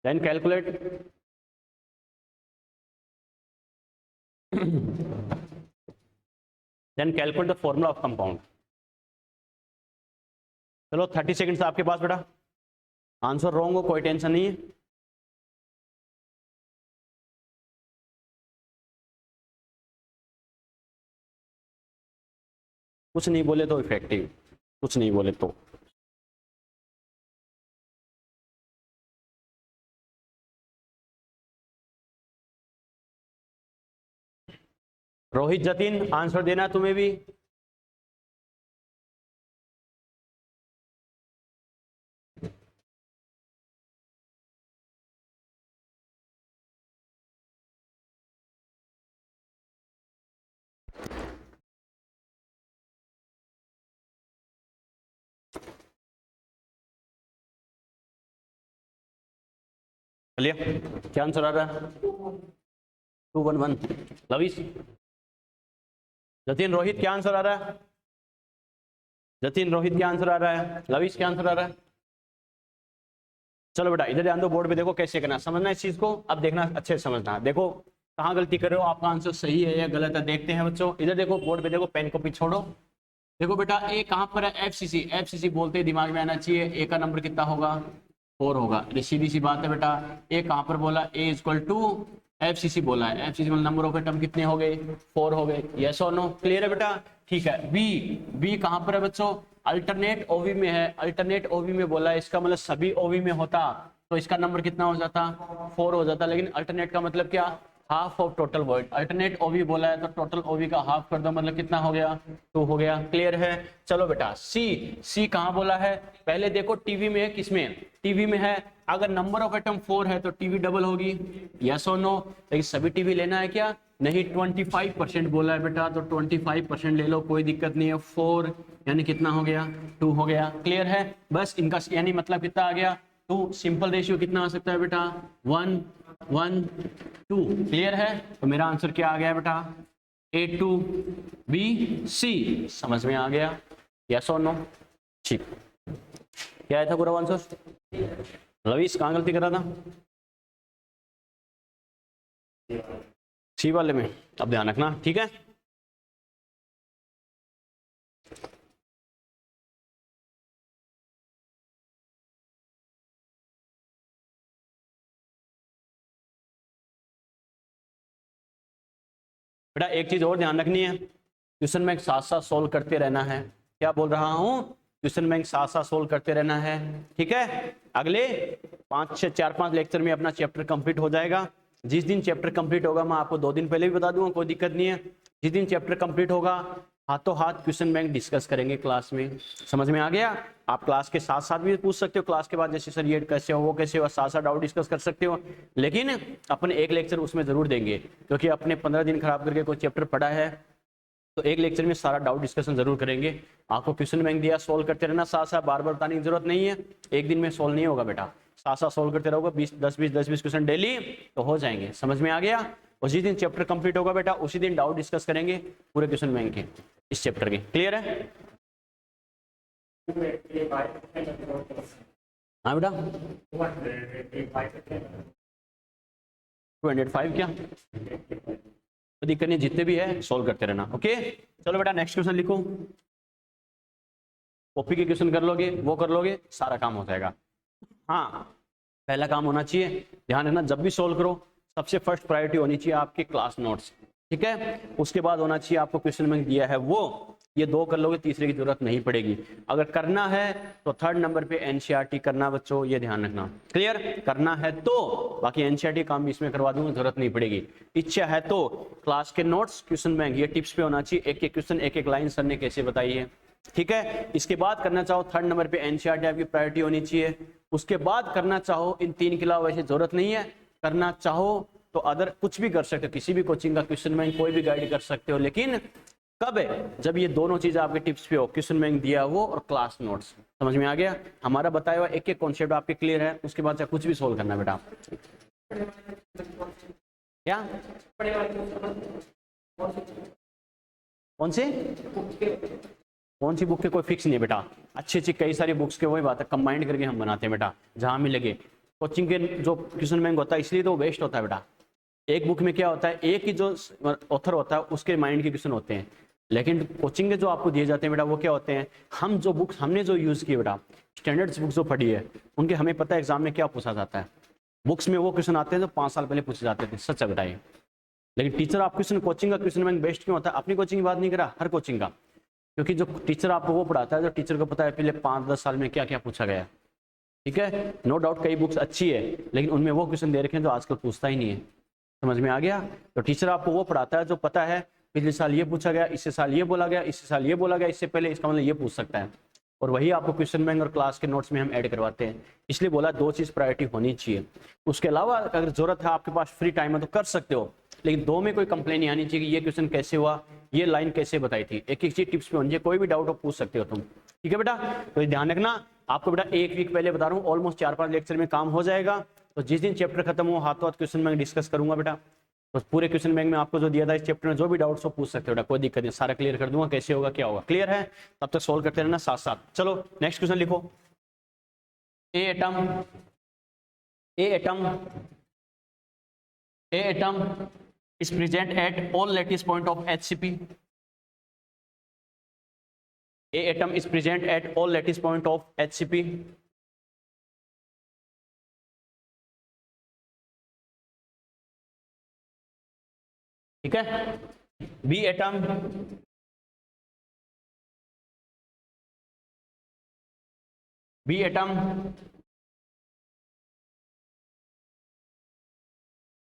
Then calculate the formula of compound. चलो 30 seconds आपके पास बेटा, answer wrong हो कोई tension नहीं है। कुछ नहीं बोले तो इफेक्टिव, कुछ नहीं बोले तो। रोहित जतिन, आंसर देना तुम्हें भी। चलिए, क्या आंसर आ रहा है? 211। लविश, जतिन, रोहित, क्या आंसर आ रहा है? जतिन, रोहित, क्या आंसर आ रहा है? लविश, क्या आंसर आ रहा है? चलो बेटा इधर ध्यान दो, बोर्ड पे देखो कैसे करना, समझना इस चीज को। अब देखना अच्छे से समझना, देखो कहाँ गलती कर रहे हो, आपका आंसर सही है या गलत है, देखते हैं बच्चों। इधर देखो बोर्ड पे देखो, पेन कॉपी छोड़ो। देखो बेटा ए कहाँ पर है, FCC बोलते ही दिमाग में आना चाहिए, ए का नंबर कितना होगा 4 होगा। ये सीधी सी बात है बेटा। ए कहाँ पर बोला, A = एफसीसी बोला है, एफसीसी मतलब नंबर ऑफ एटम कितने हो गए, 4 हो गए, यस और नो, क्लियर है बेटा। ठीक है, बी, बी कहां पर है बच्चों, अल्टरनेट ओवी में है, अल्टरनेट ओवी में बोला है, इसका मतलब सभी ओवी में होता तो इसका नंबर कितना हो जाता, 4 हो जाता, लेकिन अल्टरनेट का मतलब क्या, half of total void, alternate ओवी बोला है तो टोटल ओवी का हाफ कर दो, मतलब कितना हो गया, 2 हो गया, क्लियर है। चलो बेटा सी, सी कहां बोला है, पहले देखो टीवी में है, किसमें, टीवी में है, अगर नंबर ऑफ एटम 4 है तो टीवी डबल होगी, यस और नो, लेकिन सभी टीवी लेना है क्या, नहीं, 25% बोला है बेटा, तो 25% ले लो, कोई दिक्कत नहीं है, 4 यानी कितना हो गया, 2 हो गया, क्लियर है। बस इनका यानी मतलब कितना आ गया, 2, सिंपल रेशियो कितना आ सकता है बेटा, 1 1 2, क्लियर है। तो मेरा आंसर क्या आ गया बेटा, A2BC, समझ में आ गया, यस और नो, ठीक, क्या आया था पूरा आंसर, रवीश कहाँ गलती करा था, सी वाले में, अब ध्यान रखना, ठीक है। बेटा एक चीज और ध्यान रखनी है, क्वेश्चन बैंक साथ साथ सोल्व करते रहना है, क्या बोल रहा हूं, क्वेश्चन बैंक साथ साथ सोल्व करते रहना है, ठीक है। अगले 4-5 लेक्चर में अपना चैप्टर कंप्लीट हो जाएगा, जिस दिन चैप्टर कंप्लीट होगा मैं आपको 2 दिन पहले भी बता दूंगा, कोई दिक्कत नहीं है, जिस दिन चैप्टर कंप्लीट होगा हाथों हाथ क्वेश्चन बैंक डिस्कस करेंगे क्लास में, समझ में आ गया। आप क्लास के साथ साथ भी पूछ सकते हो, क्लास के बाद जैसे सर ये कैसे हो वो कैसे हो, साथ साथ डाउट डिस्कस कर सकते हो, लेकिन अपने एक लेक्चर उसमें जरूर देंगे, क्योंकि अपने 15 दिन खराब करके कोई चैप्टर पढ़ा है तो एक लेक्चर में सारा डाउट डिस्कशन जरूर करेंगे। आपको क्वेश्चन बैंक दिया, सोल्व करते रहना, साथ साथ बार बार बताने की जरूरत नहीं है, एक दिन में सोल्व नहीं होगा बेटा, साथ साथ सोल्व करते रहोगे, 10-20 क्वेश्चन डेली तो हो जाएंगे, समझ में आ गया। उसी दिन चैप्टर कंप्लीट होगा बेटा, उसी दिन डाउट डिस्कस करेंगे पूरे क्वेश्चन बैंक के, इस चैप्टर के, क्लियर है। हाँ बेटा 205 क्या तो दिक्कत नहीं, जितने भी है सोल्व करते रहना, ओके। चलो बेटा नेक्स्ट क्वेश्चन लिखो, कॉपी के क्वेश्चन कर लोगे, वो कर लोगे, सारा काम हो जाएगा। हाँ पहला काम होना चाहिए, ध्यान रखना जब भी सोल्व करो सबसे फर्स्ट प्रायोरिटी होनी चाहिए आपके क्लास नोट्स, ठीक है। उसके बाद होना चाहिए आपको क्वेश्चन बैंक दिया है वो, ये 2 कर लोगे, तीसरे की जरूरत नहीं पड़ेगी। अगर करना है तो 3rd नंबर पे एनसीईआरटी करना बच्चों, ये ध्यान रखना, क्लियर, करना है तो, बाकी एनसीईआरटी काम भी इसमें करवा दूंगा, जरूरत नहीं पड़ेगी। इच्छा है तो क्लास के नोट्स, क्वेश्चन बैंक, ये टिप्स पे होना चाहिए, एक एक क्वेश्चन एक एक लाइन सर ने कैसे बताई है, ठीक है। इसके बाद करना चाहो 3rd नंबर पे एनसीईआरटी आपकी प्रायोरिटी होनी चाहिए। उसके बाद करना चाहो इन 3 के अलावा वैसे जरूरत नहीं है, करना चाहो तो अदर कुछ भी कर सकते हो, किसी भी कोचिंग का क्वेश्चन बैंक कोई भी गाइड कर सकते हो, लेकिन कब है, जब ये दोनों चीजें आपके टिप्स पे हो, क्वेश्चन बैंक दिया वो और क्लास नोट्स, समझ में आ गया। हमारा बताया हुआ एक एक कॉन्सेप्ट आपके क्लियर है, उसके बाद चाहे कुछ भी सोल्व करना बेटा। क्या कौन सी बुक के कोई फिक्स नहीं है बेटा, अच्छी अच्छी कई सारी बुक्स के, वही बात है कंबाइंड करके हम बनाते हैं बेटा, जहां भी लगे। कोचिंग के जो क्वेश्चन बैंक होता है इसलिए तो वेस्ट होता है बेटा, एक बुक में क्या होता है, एक ही जो ऑथर होता है उसके माइंड के क्वेश्चन होते हैं, लेकिन कोचिंग के जो आपको दिए जाते हैं बेटा वो क्या होते हैं, हम जो बुक्स हमने जो यूज की बेटा, स्टैंडर्ड्स बुक्स जो पढ़ी है उनके हमें पता है एग्जाम में क्या पूछा जाता है, बुक्स में वो क्वेश्चन आते हैं जो 5 साल पहले पूछे जाते थे, सच है बेटा ये। लेकिन टीचर आप क्वेश्चन, कोचिंग का क्वेश्चन बैंक बेस्ट क्यों होता है, अपनी कोचिंग की बात नहीं करा, हर कोचिंग का, क्योंकि जो टीचर आपको वो पढ़ाता है जो टीचर को पता है पिछले 5-10 साल में क्या क्या पूछा गया, ठीक है। नो डाउट कई बुक्स अच्छी है, लेकिन उनमें वो क्वेश्चन दे रखे हैं जो आजकल पूछता ही नहीं है, समझ में आ गया। तो टीचर आपको वो पढ़ाता है जो पता है पिछले साल ये पूछा गया, इससे साल ये बोला गया, इससे साल ये बोला गया, इससे पहले, इसका मतलब ये पूछ सकता है, और वही आपको क्वेश्चन बैंक और क्लास के नोट्स में हम ऐड करवाते हैं। इसलिए बोला 2 चीज प्रायोरिटी होनी चाहिए। उसके अलावा अगर जरूरत है, आपके पास फ्री टाइम है तो कर सकते हो, लेकिन 2 में कोई कंप्लेन नहीं आनी चाहिए कि ये क्वेश्चन कैसे हुआ, ये लाइन कैसे बताई थी, एक एक चीज टिप्स पे होनी चाहिए, कोई भी डाउट हो पूछ सकते हो तुम, ठीक है बेटा। तो ध्यान रखना, आपको बेटा 1 वीक पहले बता रहा हूँ, ऑलमोस्ट 4-5 लेक्चर में काम हो जाएगा। तो जिस दिन चैप्टर खत्म हो हाथों हाथ क्वेश्चन बैंक डिस्कस करूंगा बेटा, तो पूरे क्वेश्चन बैंक में आपको जो दिया था इस चैप्टर में जो भी डाउट्स हो पूछ सकते हो बेटा, कोई दिक्कत नहीं, सारा क्लियर कर दूंगा, कैसे होगा क्या होगा, क्लियर है। तब तक सोल्व करते रहना साथ साथ। चलो नेक्स्ट क्वेश्चन लिखो, ए atom is present at all lattice point of HCP. A atom is present at all lattice point of HCP. ठीक है, B atom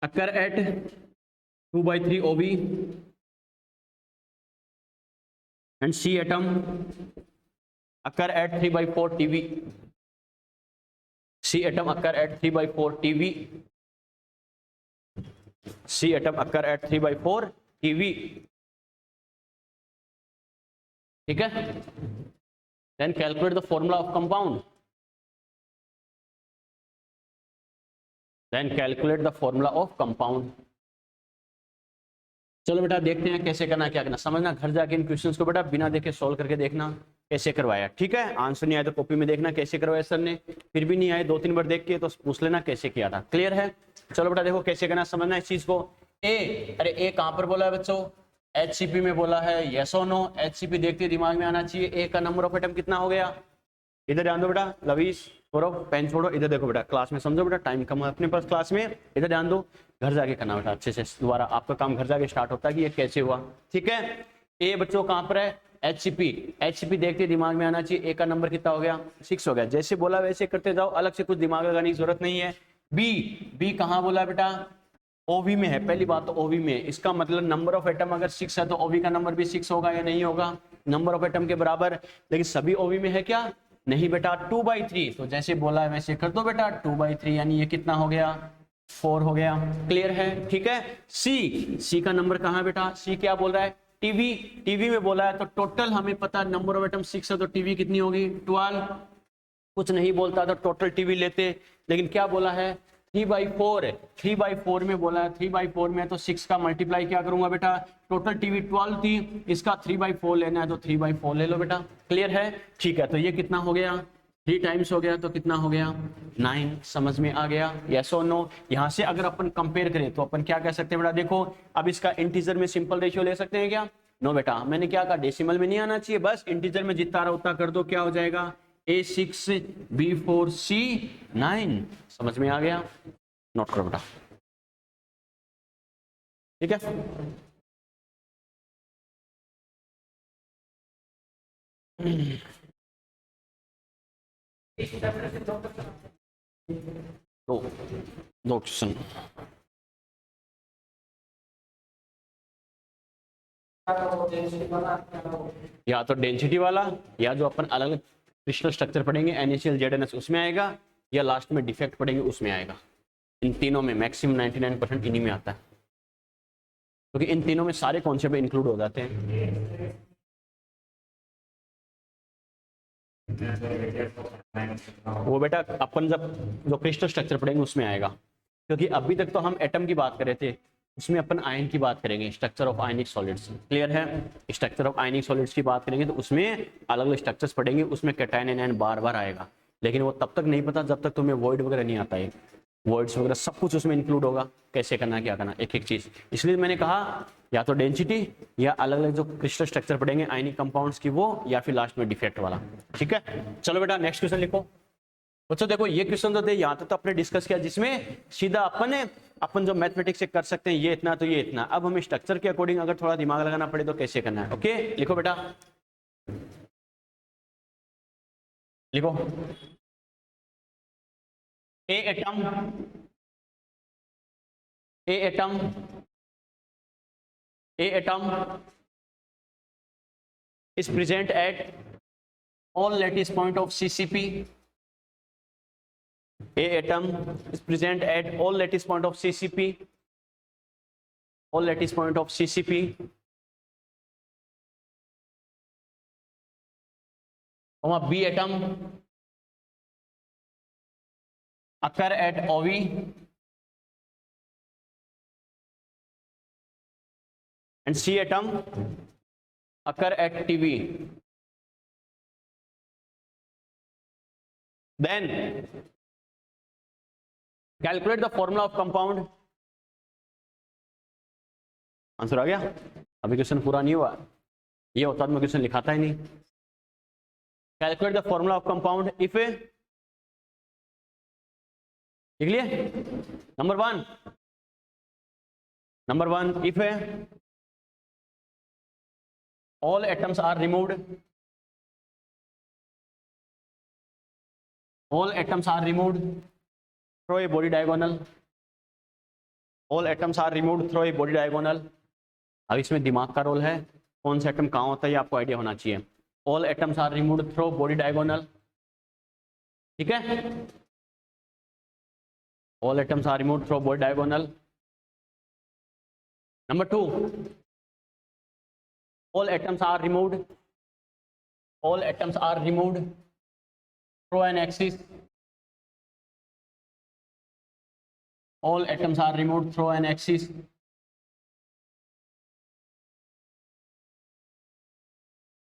occur at 2/3 OB and C atom occur at 3/4 TB. C atom occur at 3/4 TB. C atom occur at 3/4 TB. ठीक है, then calculate the formula of compound. Then calculate the formula of compound. चलो बेटा देखते हैं कैसे करना, क्या करना, समझना, घर जाके इन क्वेश्चंस को बेटा बिना देखे सॉल्व करके देखना कैसे करवाया, ठीक है। आंसर नहीं आया तो कॉपी में देखना कैसे करवाया सर ने, फिर भी नहीं आए 2-3 बार देख के तो पूछ लेना कैसे किया था, क्लियर है। चलो बेटा देखो कैसे करना, समझना इस चीज को। अरे ए कहां पर बोला है बच्चों, HCP में बोला है, यस और नो। HCP देखते दिमाग में आना चाहिए, ए का नंबर ऑफ एटम कितना हो गया, इधर ध्यान दो बेटा, लवीश छोड़ो पेन छोड़ो, इधर देखो बेटा, क्लास में समझो बेटा, टाइम कम है अपने पास क्लास में, इधर ध्यान दो, घर जाके करना बेटा अच्छे से, दोबारा आपका काम घर जाके स्टार्ट होता है कि ये कैसे हुआ, ठीक है। ए बच्चों कहां पर है, HCP देखते दिमाग में आना चाहिए, ए का नंबर कितना हो गया, 6 हो गया, जैसे बोला वैसे करते जाओ, अलग से कुछ दिमाग लगाने की जरूरत नहीं है। बी कहां बोला बेटा, ओवी में है, पहली बात तो ओवी में है, इसका मतलब नंबर ऑफ एटम अगर 6 है तो ओवी का नंबर भी 6 होगा या नहीं होगा, नंबर ऑफ एटम के बराबर, लेकिन सभी ओवी में है क्या, नहीं बेटा, 2/3, तो जैसे बोला है वैसे कर दो बेटा, 2/3 यानी ये कितना हो गया, 4 हो गया, क्लियर है, ठीक है। सी का नंबर कहां है बेटा, सी क्या बोल रहा है, टीवी में बोला है, तो टोटल हमें पता है नंबर ऑफ एटम 6 है तो टीवी कितनी होगी, 12, कुछ नहीं बोलता तो टोटल टीवी लेते, लेकिन क्या बोला है 3/4 में बोला है, 3/4 में तो 6 का मल्टीप्लाई क्या करूंगा बेटा, टोटल टीवी 12 थी, इसका 3/4 लेना है तो 3/4 ले लो बेटा, क्लियर है, ठीक है। तो ये कितना हो गया, 3 टाइम्स हो गया तो कितना हो गया 9, समझ में आ गया, यस और नो। यहाँ से अगर अपन कंपेयर करें तो अपन क्या कह सकते हैं बेटा, देखो अब इसका इंटीजर में सिंपल रेशियो ले सकते हैं क्या, नो बेटा, मैंने क्या कहा डेसिमल में नहीं आना चाहिए, बस इंटीजर में जितना रहा उतना कर दो, क्या हो जाएगा A6 B4 C9, समझ में आ गया, नोट करो बेटा, ठीक है। दो क्वेश्चन, या तो डेंसिटी वाला, या जो अपन अलग अलग क्रिस्टल स्ट्रक्चर पढ़ेंगे NaCl ZnS उसमें आएगा, या लास्ट में डिफेक्ट पढ़ेंगे उसमें आएगा। इन तीनों में मैक्सिमम 99% इन्हीं में आता है, क्योंकि इन तीनों में सारे कॉन्सेप्ट इंक्लूड हो जाते हैं। वो बेटा अपन जब जो क्रिस्टल स्ट्रक्चर पढ़ेंगे उसमें आएगा, क्योंकि अभी तक तो हम एटम की बात कर रहे थे, उसमें अपन आयन की बात करेंगे, structure of ionic solids, clear है। स्ट्रक्चर ऑफ आयनिक सॉलिड्स की बात करेंगे तो उसमें अलग अलग स्ट्रक्चर्स पढ़ेंगे, उसमें कैटायन एनायन बार बार आएगा, लेकिन वो तब तक नहीं पता जब तक तुम्हें वॉइड वगैरह नहीं आता है, वॉइड्स वगैरह सब कुछ उसमें इंक्लूड होगा, कैसे करना क्या करना एक एक चीज, इसलिए मैंने कहा या तो डेंसिटी या अलग अलग जो क्रिस्टल स्ट्रक्चर पढ़ेंगे आयनिक कंपाउंड्स की वो, या फिर लास्ट में डिफेक्ट वाला, ठीक है। चलो बेटा नेक्स्ट क्वेश्चन लिखो बच्चों, देखो ये क्वेश्चन तो थे यहाँ तो अपने डिस्कस किया, जिसमें सीधा अपन जो मैथमेटिक्स से कर सकते हैं ये इतना तो ये इतना, अब हमें स्ट्रक्चर के अकॉर्डिंग अगर थोड़ा दिमाग लगाना पड़े तो कैसे करना है, ओके लिखो बेटा, लिखो ए atom is present at all lattice point of CCP. A atom is present at all lattice point of CCP. All lattice point of CCP. B atom occur at OV. And C atom occur at TV. Then calculate the formula of compound. Answer आ गया, अभी question पूरा नहीं हुआ, ये होता तो मैं क्वेश्चन लिखाता ही नहीं। Calculate the formula of compound if, लिख लिए, number 1 number 1, if all atoms are removed, all atoms are removed through a body diagonal, all atoms are removed through a body diagonal। अब इसमें दिमाग का रोल है, कौन सा एटम कहाँ होता है ये आपको आइडिया होना चाहिए। all atoms are removed through body diagonal, ठीक है, all atoms are removed through body diagonal। Number 2, all atoms are removed, all atoms are removed through an axis, all atoms are removed through an axis।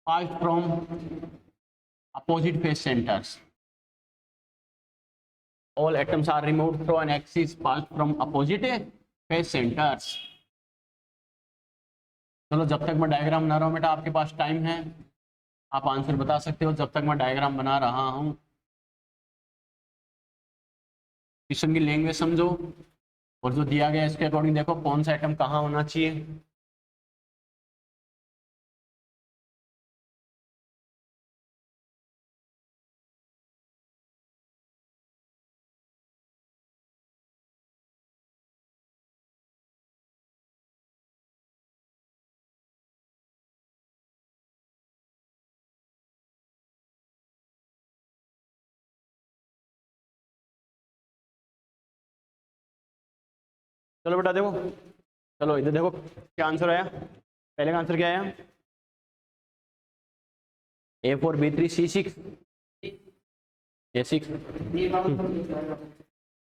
Passed from opposite face centers, all atoms are removed through an axis passed from opposite face centers। चलो जब तक मैं diagram बना रहा हूं बेटा आपके पास time है, आप आंसर बता सकते हो जब तक मैं डायग्राम बना रहा हूं। क्वेश्चन की लैंग्वेज समझो और जो दिया गया है इसके अकॉर्डिंग देखो कौन सा एटम कहाँ होना चाहिए। चलो बेटा देखो, चलो इधर देखो क्या आंसर आया। पहले का आंसर क्या आया, A4B3C6, A6।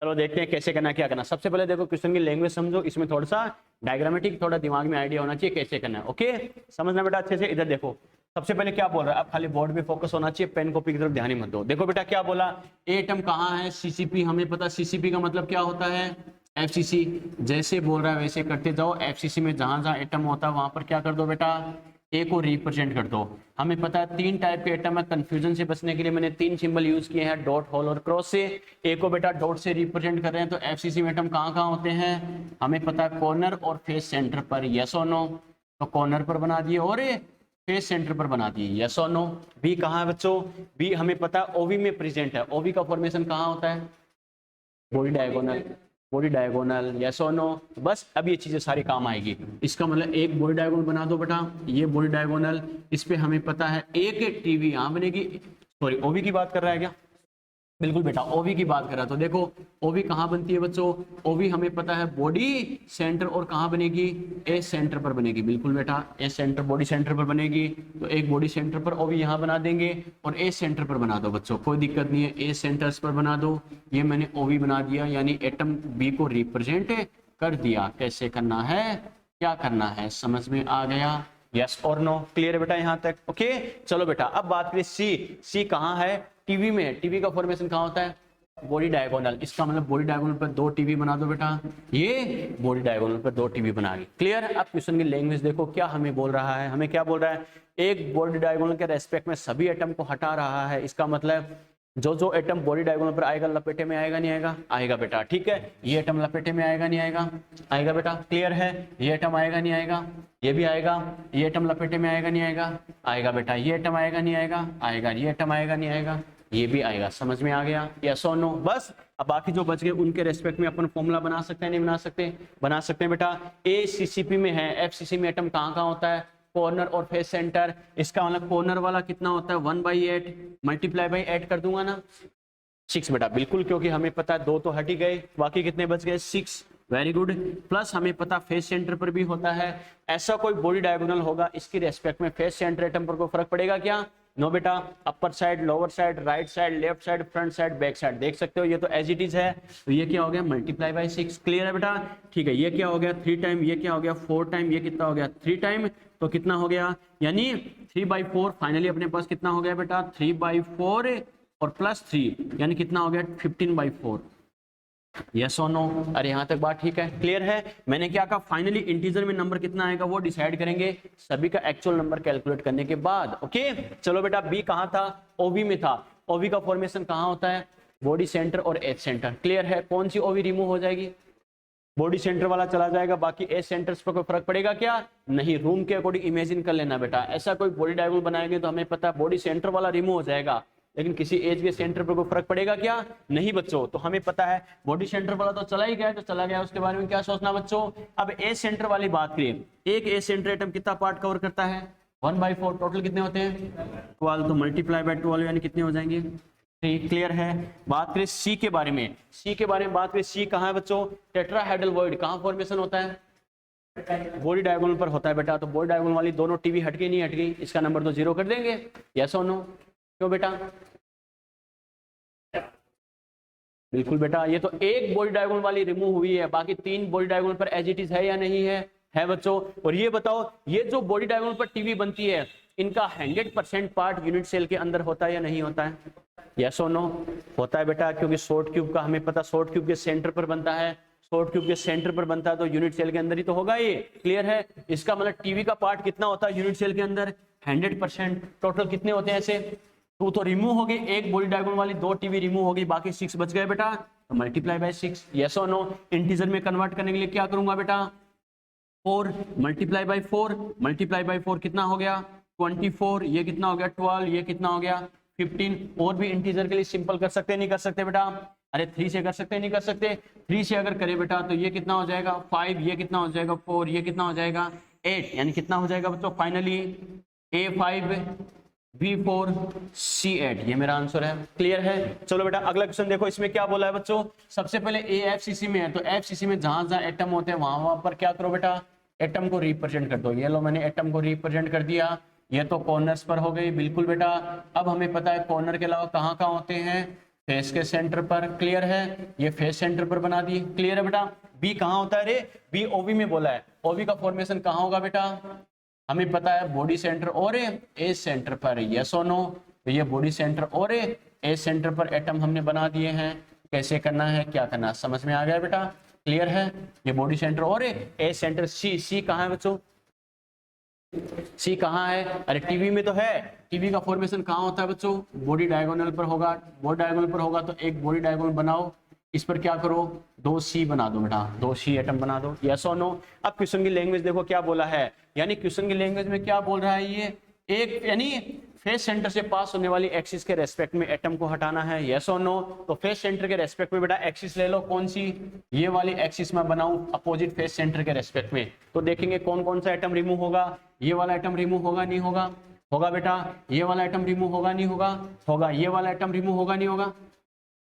चलो देखते हैं कैसे करना, क्या करना। सबसे पहले देखो क्वेश्चन की लैंग्वेज समझो, इसमें थोड़ा सा डायग्रामेटिक थोड़ा दिमाग में आइडिया होना चाहिए कैसे करना है। ओके, समझना बेटा अच्छे से। इधर देखो सबसे पहले क्या बोल रहा है, अब खाली बोर्ड पे फोकस होना चाहिए, पेन कॉपी की तरफ ध्यान ही मत दो। देखो बेटा क्या बोला, ए एटम कहाँ है, सीसीपी। हमें पता सीसीपी का मतलब क्या होता है, एफसीसी। जैसे बोल रहा है वैसे करते जाओ। एफसीसी में जहां जहां एटम होता है वहां पर क्या कर दो बेटा, ए को रिप्रेजेंट कर दो। हमें पता है 3 टाइप के एटम है, कंफ्यूजन से बचने के लिए मैंने 3 सिंबल यूज किए हैं, डॉट, होल और क्रॉस से। ए को बेटा डॉट से रिप्रेजेंट कर रहे हैं, तो एफसीसी में एटम कहाँ कहाँ होते हैं हमें पता है, कॉर्नर और फेस सेंटर पर। यस और नो, तो कॉर्नर पर बना दिए और फेस सेंटर पर बना दिए। यस और नो। बी कहाँ है बच्चों, बी हमें पता है ओवी में प्रेजेंट है। ओवी का फॉर्मेशन कहाँ होता है, body diagonal, body diagonal. Yes और नो। बस अब ये चीजें सारी काम आएगी। इसका मतलब एक बॉडी डायगोनल बना दो बेटा, ये बॉडी डायगोनल, इस पे हमें पता है एक टीवी यहाँ बनेगी। सॉरी, ओवी की बात कर रहा है क्या, बिल्कुल बेटा ओवी की बात कर रहा है। तो देखो ओवी कहाँ बनती है बच्चों, ओवी हमें पता है बॉडी सेंटर, और कहाँ बनेगी, ए सेंटर पर बनेगी। बिल्कुल बेटा ए सेंटर, बॉडी सेंटर पर बनेगी। तो एक बॉडी सेंटर पर ओवी यहाँ बना देंगे और ए सेंटर पर बना दो बच्चों, कोई दिक्कत नहीं है, ए सेंटर्स पर बना दो। ये मैंने ओवी बना दिया, यानी एटम बी को रिप्रेजेंट कर दिया। कैसे करना है, क्या करना है, समझ में आ गया। यस और नो, क्लियर है बेटा यहाँ तक। ओके चलो बेटा अब बात करें सी। सी कहाँ है, टीवी में। टीवी का फॉर्मेशन कहाँ होता है, बॉडी डायगोनल। इसका मतलब बॉडी डायगोनल पर 2 टीवी बना दो बेटा, ये बॉडी डायगोनल पर 2 टीवी बना दी। क्लियर। अब क्वेश्चन की लैंग्वेज देखो क्या हमें बोल रहा है, हमें क्या बोल रहा है, एक बॉडी डायगोनल के रेस्पेक्ट में सभी एटम को हटा रहा है। इसका मतलब जो जो एटम बॉडी डायगोनल पर आएगा लपेटे में आएगा नहीं आएगा, आएगा बेटा। ठीक है, ये एटम लपेटे में आएगा नहीं आएगा, आएगा बेटा। क्लियर है, ये एटम आएगा नहीं आएगा, ये भी आएगा। ये एटम लपेटे में आएगा नहीं आएगा, आएगा बेटा। ये एटम आएगा नहीं आएगा, आएगा। ये एटम आएगा नहीं आएगा, ये भी आएगा। समझ में आ गया, यस और नो। बस अब बाकी जो बच गए उनके रेस्पेक्ट में अपन फॉर्मूला बना सकते हैं, नहीं बना सकते, बना सकते हैं बेटा। ए सीसीपी में है, एफसीसी में एटम कहाँ कहाँ होता है, कॉर्नर और फेस सेंटर। इसका मतलब कॉर्नर वाला कितना होता है, 1/8 मल्टीप्लाई बाई 8 कर दूंगा ना, 6 बेटा। बिल्कुल, क्योंकि हमें पता है 2 तो हट ही गए, बाकी कितने बच गए, 6। Very good. प्लस हमें पता फेस सेंटर पर भी होता है। ऐसा कोई बॉडी डायगोनल होगा इसके रेस्पेक्ट में फेस सेंटर एटम पर कोई फर्क पड़ेगा क्या, नो बेटा। Upper side, lower side, right side, left side, front side, back side, देख सकते हो ये तो एज इट इज है। तो ये क्या हो गया, मल्टीप्लाई बाई 6। क्लियर है बेटा, ठीक है। ये क्या हो गया 3 टाइम, ये क्या हो गया 4 टाइम, ये कितना हो गया 3 टाइम, तो कितना हो गया, यानी 3/4। फाइनली अपने पास कितना हो गया बेटा, 3/4 और प्लस 3 यानी कितना हो गया 15/4। यस और नो। अरे यहाँ तक बात ठीक है, क्लियर है। मैंने क्या कहा, फाइनली इंटीजर में नंबर कितना आएगा वो डिसाइड करेंगे सभी का एक्चुअल नंबर कैलकुलेट करने के बाद। ओके चलो बेटा, बी कहाँ था, ओवी में था। ओवी का फॉर्मेशन कहाँ होता है, बॉडी सेंटर और एच सेंटर। क्लियर है, कौन सी ओवी रिमूव हो जाएगी, बॉडी सेंटर वाला चला जाएगा, बाकी एज सेंटर्स पर कोई फर्क पड़ेगा क्या? नहीं। रूम के अकॉर्डिंग इमेजिन कर लेना बेटा, ऐसा कोई बॉडी डायगोनल बनाएंगे तो हमें पता है बॉडी सेंटर वाला रिमूव हो जाएगा, लेकिन किसी एज के सेंटर पर कोई फर्क पड़ेगा क्या? नहीं बच्चों। तो हमें पता है बॉडी सेंटर वाला तो चला ही गया, तो चला गया, उसके बारे में क्या सोचना बच्चों। अब एज सेंटर वाली बात करिए, एक एज सेंटर एटम कितना पार्ट कवर करता है? 1/4। टोटल कितने होते हैं? 12। तो मल्टीप्लाई बाय 12 यानी कितने हो जाएंगे? 3। क्लियर है। बात करें सी के बारे में, सी के बारे में बात करें, सी कहाँ है बच्चों? टेट्राहेड्रल वॉइड कहाँ फॉर्मेशन होता है? बॉडी डायगोनल पर होता है बेटा। तो बॉडी डायगोनल वाली दोनों टीवी हट गई, नहीं हट गई? इसका नंबर तो 0 कर देंगे, यस और नो? क्यों बेटा? बिल्कुल बेटा, ये तो एक बॉडी डायगोनल वाली रिमूव हुई है, बाकी 3 बॉडी डायगोनल पर एज इट इज है या नहीं है? है बच्चों। और ये बताओ, ये जो बॉडी डायगोनल पर टीवी बनती है, इनका 100% पार्ट यूनिट सेल के अंदर होता है या नहीं होता है? यस और नो? होता है बेटा, क्योंकि शॉर्ट क्यूब का हमें पता, शॉर्ट क्यूब के सेंटर पर बनता है, शॉर्ट क्यूब के सेंटर पर बनता है, तो यूनिट सेल के अंदर ही तो होगा ये। क्लियर है। इसका मतलब टीवी का पार्ट कितना होता है यूनिट सेल के अंदर? 100%। टोटल कितने होते हैं ऐसे? 2 तो रिमूव हो गई, एक बॉडी डायगोनल वाली 2 टीवी रिमूव हो गई, बाकी 6 बच गए बेटा। तो मल्टीप्लाई बाय 6। यस और नो? इंटीजर में कन्वर्ट करने के लिए क्या करूंगा बेटा? 4 मल्टीप्लाई बाय 4, मल्टीप्लाई बाय 4 कितना हो गया? 24। ये कितना हो गया? 12। ये कितना हो गया? 15। और भी इंटीजर के लिए सिंपल कर सकते नहीं कर सकते बेटा? अरे 3 से कर सकते नहीं कर सकते? 3 से अगर करें बेटा तो ये कितना हो जाएगा? 5। ये कितना हो जाएगा? 4। ये कितना हो जाएगा? 8। यानी कितना हो जाएगा बच्चों फाइनली? A5 B4 C8। ये मेरा आंसर है। क्लियर है। चलो बेटा अगला क्वेश्चन देखो, इसमें क्या बोला है बच्चों। सबसे पहले AFCC में है, तो FCC में जहां जहां एटम होते हैं वहां पर क्या करो बेटा? एटम को रिप्रेजेंट कर दो। ये लो मैंने एटम को रिप्रेजेंट कर दिया। ये तो कॉर्नर्स पर हो गई, बिल्कुल बेटा। अब हमें पता है कॉर्नर के अलावा कहाँ कहाँ होते हैं? फेस के सेंटर पर। क्लियर है। ये फेस सेंटर पर बना दी। क्लियर है बेटा। बी कहाँ होता है? रे बी ओवी में बोला है। ओवी का फॉर्मेशन कहाँ होगा बेटा? हमें पता है बॉडी सेंटर और एज सेंटर पर। यस और नो? तो ये बॉडी सेंटर और एज सेंटर पर एटम हमने बना दिए हैं। कैसे करना है, क्या करना है, समझ में आ गया बेटा? क्लियर है। ये बॉडी सेंटर और एज सेंटर। सी कहाँ है बच्चों? सी कहाँ है? अरे टीवी में तो है। टीवी का फॉर्मेशन कहाँ होता है बच्चों? बॉडी डायगोनल पर होगा। बॉडी डायगोनल पर होगा तो एक बॉडी डायगोनल बनाओ, इस पर क्या करो? 2C बना दो बेटा, 2C एटम बना दो। यस और नो? अब क्वेश्चन की लैंग्वेज देखो क्या बोला है, यानी क्वेश्चन की लैंग्वेज में क्या बोल रहा है ये, एक यानी फेस सेंटर से पास होने वाली एक्सिस के रेस्पेक्ट में एटम को हटाना है। यस और नो? तो फेस सेंटर के रेस्पेक्ट में बेटा एक्सिस ले लो, कौन सी? ये वाली एक्सिस में बनाऊं अपोजिट फेस सेंटर के रेस्पेक्ट में, तो देखेंगे कौन कौन सा एटम रिमूव होगा। ये वाला एटम रिमूव होगा नहीं होगा? होगा बेटा। ये वाला एटम रिमूव होगा नहीं होगा? होगा। ये वाला एटम रिमूव होगा नहीं होगा?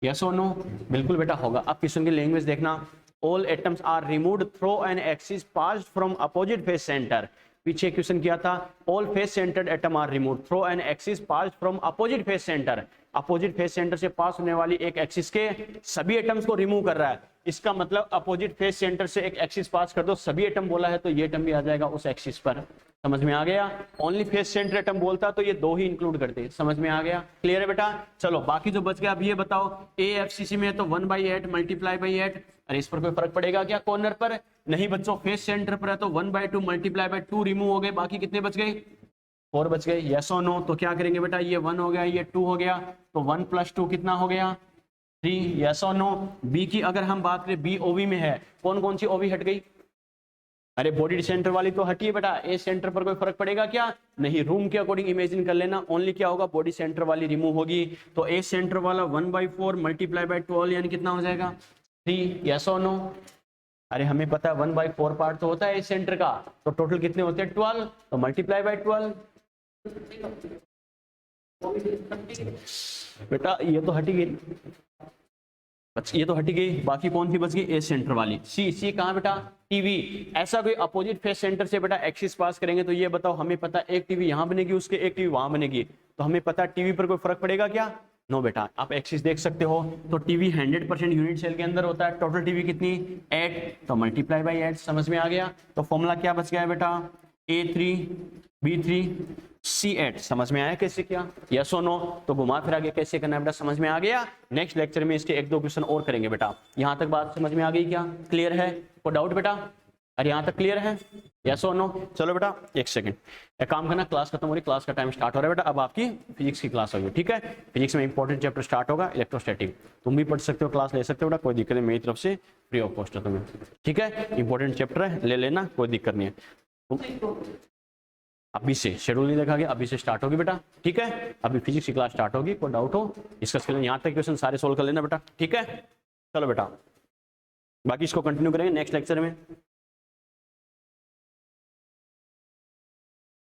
यस और नो? बिल्कुल बेटा होगा। अब क्वेश्चन की लैंग्वेज देखना, all atoms are removed through an axis passed from opposite face centre. पीछे क्वेश्चन किया था, all face centred atom are removed through an axis passed from opposite face centre. Opposite face centre से pass होने वाली एक axis के सभी atoms को रिमूव कर रहा है। इसका मतलब अपोजिट फेस सेंटर से एक एक्सिस पास कर दो, सभी एटम बोला है तो ये एटम भी आ जाएगा उस एक्सिस पर। समझ में आ गया? ओनली फेस सेंटर एटम बोलता तो ये 2 ही इंक्लूड करते। समझ में आ गया? क्लियर है बेटा? चलो बाकी जो बच गया अब ये बताओ, AFCC में है तो 1/8 मल्टीप्लाई बाई 8। अरे इस पर कोई फर्क पड़ेगा क्या कॉर्नर पर? नहीं बच्चों, फेस सेंटर पर है तो 1/2 मल्टीप्लाई बाई 2 रिमूव हो गए, बाकी कितने बच गए? 4 बच गए। यस और नो? तो क्या करेंगे बेटा, ये 1 हो गया, ये 2 हो गया, तो 1 + 2 कितना हो गया? 3। यस और नो? बी की अगर हम बात करें, बी ओवी में है, कौन कौन सी ओवी हट गई? अरे बॉडी सेंटर वाली तो हटी है बेटा, ए सेंटर पर कोई फर्क पड़ेगा क्या? नहीं। रूम के अकॉर्डिंग इमेजिन कर लेना, ओनली क्या होगा? बॉडी सेंटर वाली रिमूव होगी, तो ए सेंटर वाला 1/4 मल्टीप्लाई बाई 12 यानी कितना हो जाएगा? 3। यस और नो? अरे हमें पता है 1/4 पार्ट तो होता है ए सेंटर का, तो टोटल कितने होते हैं? 12, तो मल्टीप्लाई बाई 12। बेटा ये तो हटी गई, ये तो हटी गई, बाकी कौन सी बच गई? ए सेंटर वाली। सी कहाँ बेटा? टीवी। ऐसा कोई अपोजिट फेस सेंटर से बेटा एक्सिस पास करेंगे तो ये बताओ, हमें पता एक टीवी यहाँ बनेगी, उसके एक टीवी वहां बनेगी, तो हमें पता टीवी पर कोई फर्क पड़ेगा क्या? नो बेटा। आप एक्सिस देख सकते हो, तो टीवी 100% यूनिट सेल के अंदर होता है। टोटल टीवी कितनी? 8, तो मल्टीप्लाई बाई 8। समझ में आ गया? तो फॉर्मूला क्या बच गया है बेटा? A3 B3 C8। समझ में आया कैसे किया? यस और नो? तो घुमा फिरा के कैसे करना है बेटा, समझ में आ गया? नेक्स्ट लेक्चर में इसके 1-2 क्वेश्चन और करेंगे बेटा। यहाँ तक बात समझ में आ गई क्या? क्लियर है? कोई डाउट बेटा? अरे यहाँ तक क्लियर है? यस और नो? चलो बेटा एक सेकंड, एक काम करना, क्लास खत्म हो रही, क्लास का टाइम स्टार्ट हो रहा है बेटा, अब आपकी फिजिक्स की क्लास होगी, ठीक है? फिजिक्स में इंपॉर्टेंट चैप्टर स्टार्ट होगा, इलेक्ट्रोस्टैटिक। तुम भी पढ़ सकते हो, क्लास ले सकते हो बेटा, कोई दिक्कत नहीं, मेरी तरफ से फ्री ऑफ कॉस्ट है तुम्हें, ठीक है? इंपॉर्टेंट चैप्टर है, ले लेना, कोई दिक्कत नहीं है। अभी से शेड्यूल नहीं देखा गया, अभी से स्टार्ट होगी बेटा, ठीक है? अभी फिजिक्स की क्लास स्टार्ट होगी, कोई डाउट हो डिस्कस कर लेना, यहाँ तक क्वेश्चन सारे सोल्व कर लेना बेटा, ठीक है? चलो बेटा, बाकी इसको कंटिन्यू करेंगे नेक्स्ट लेक्चर में।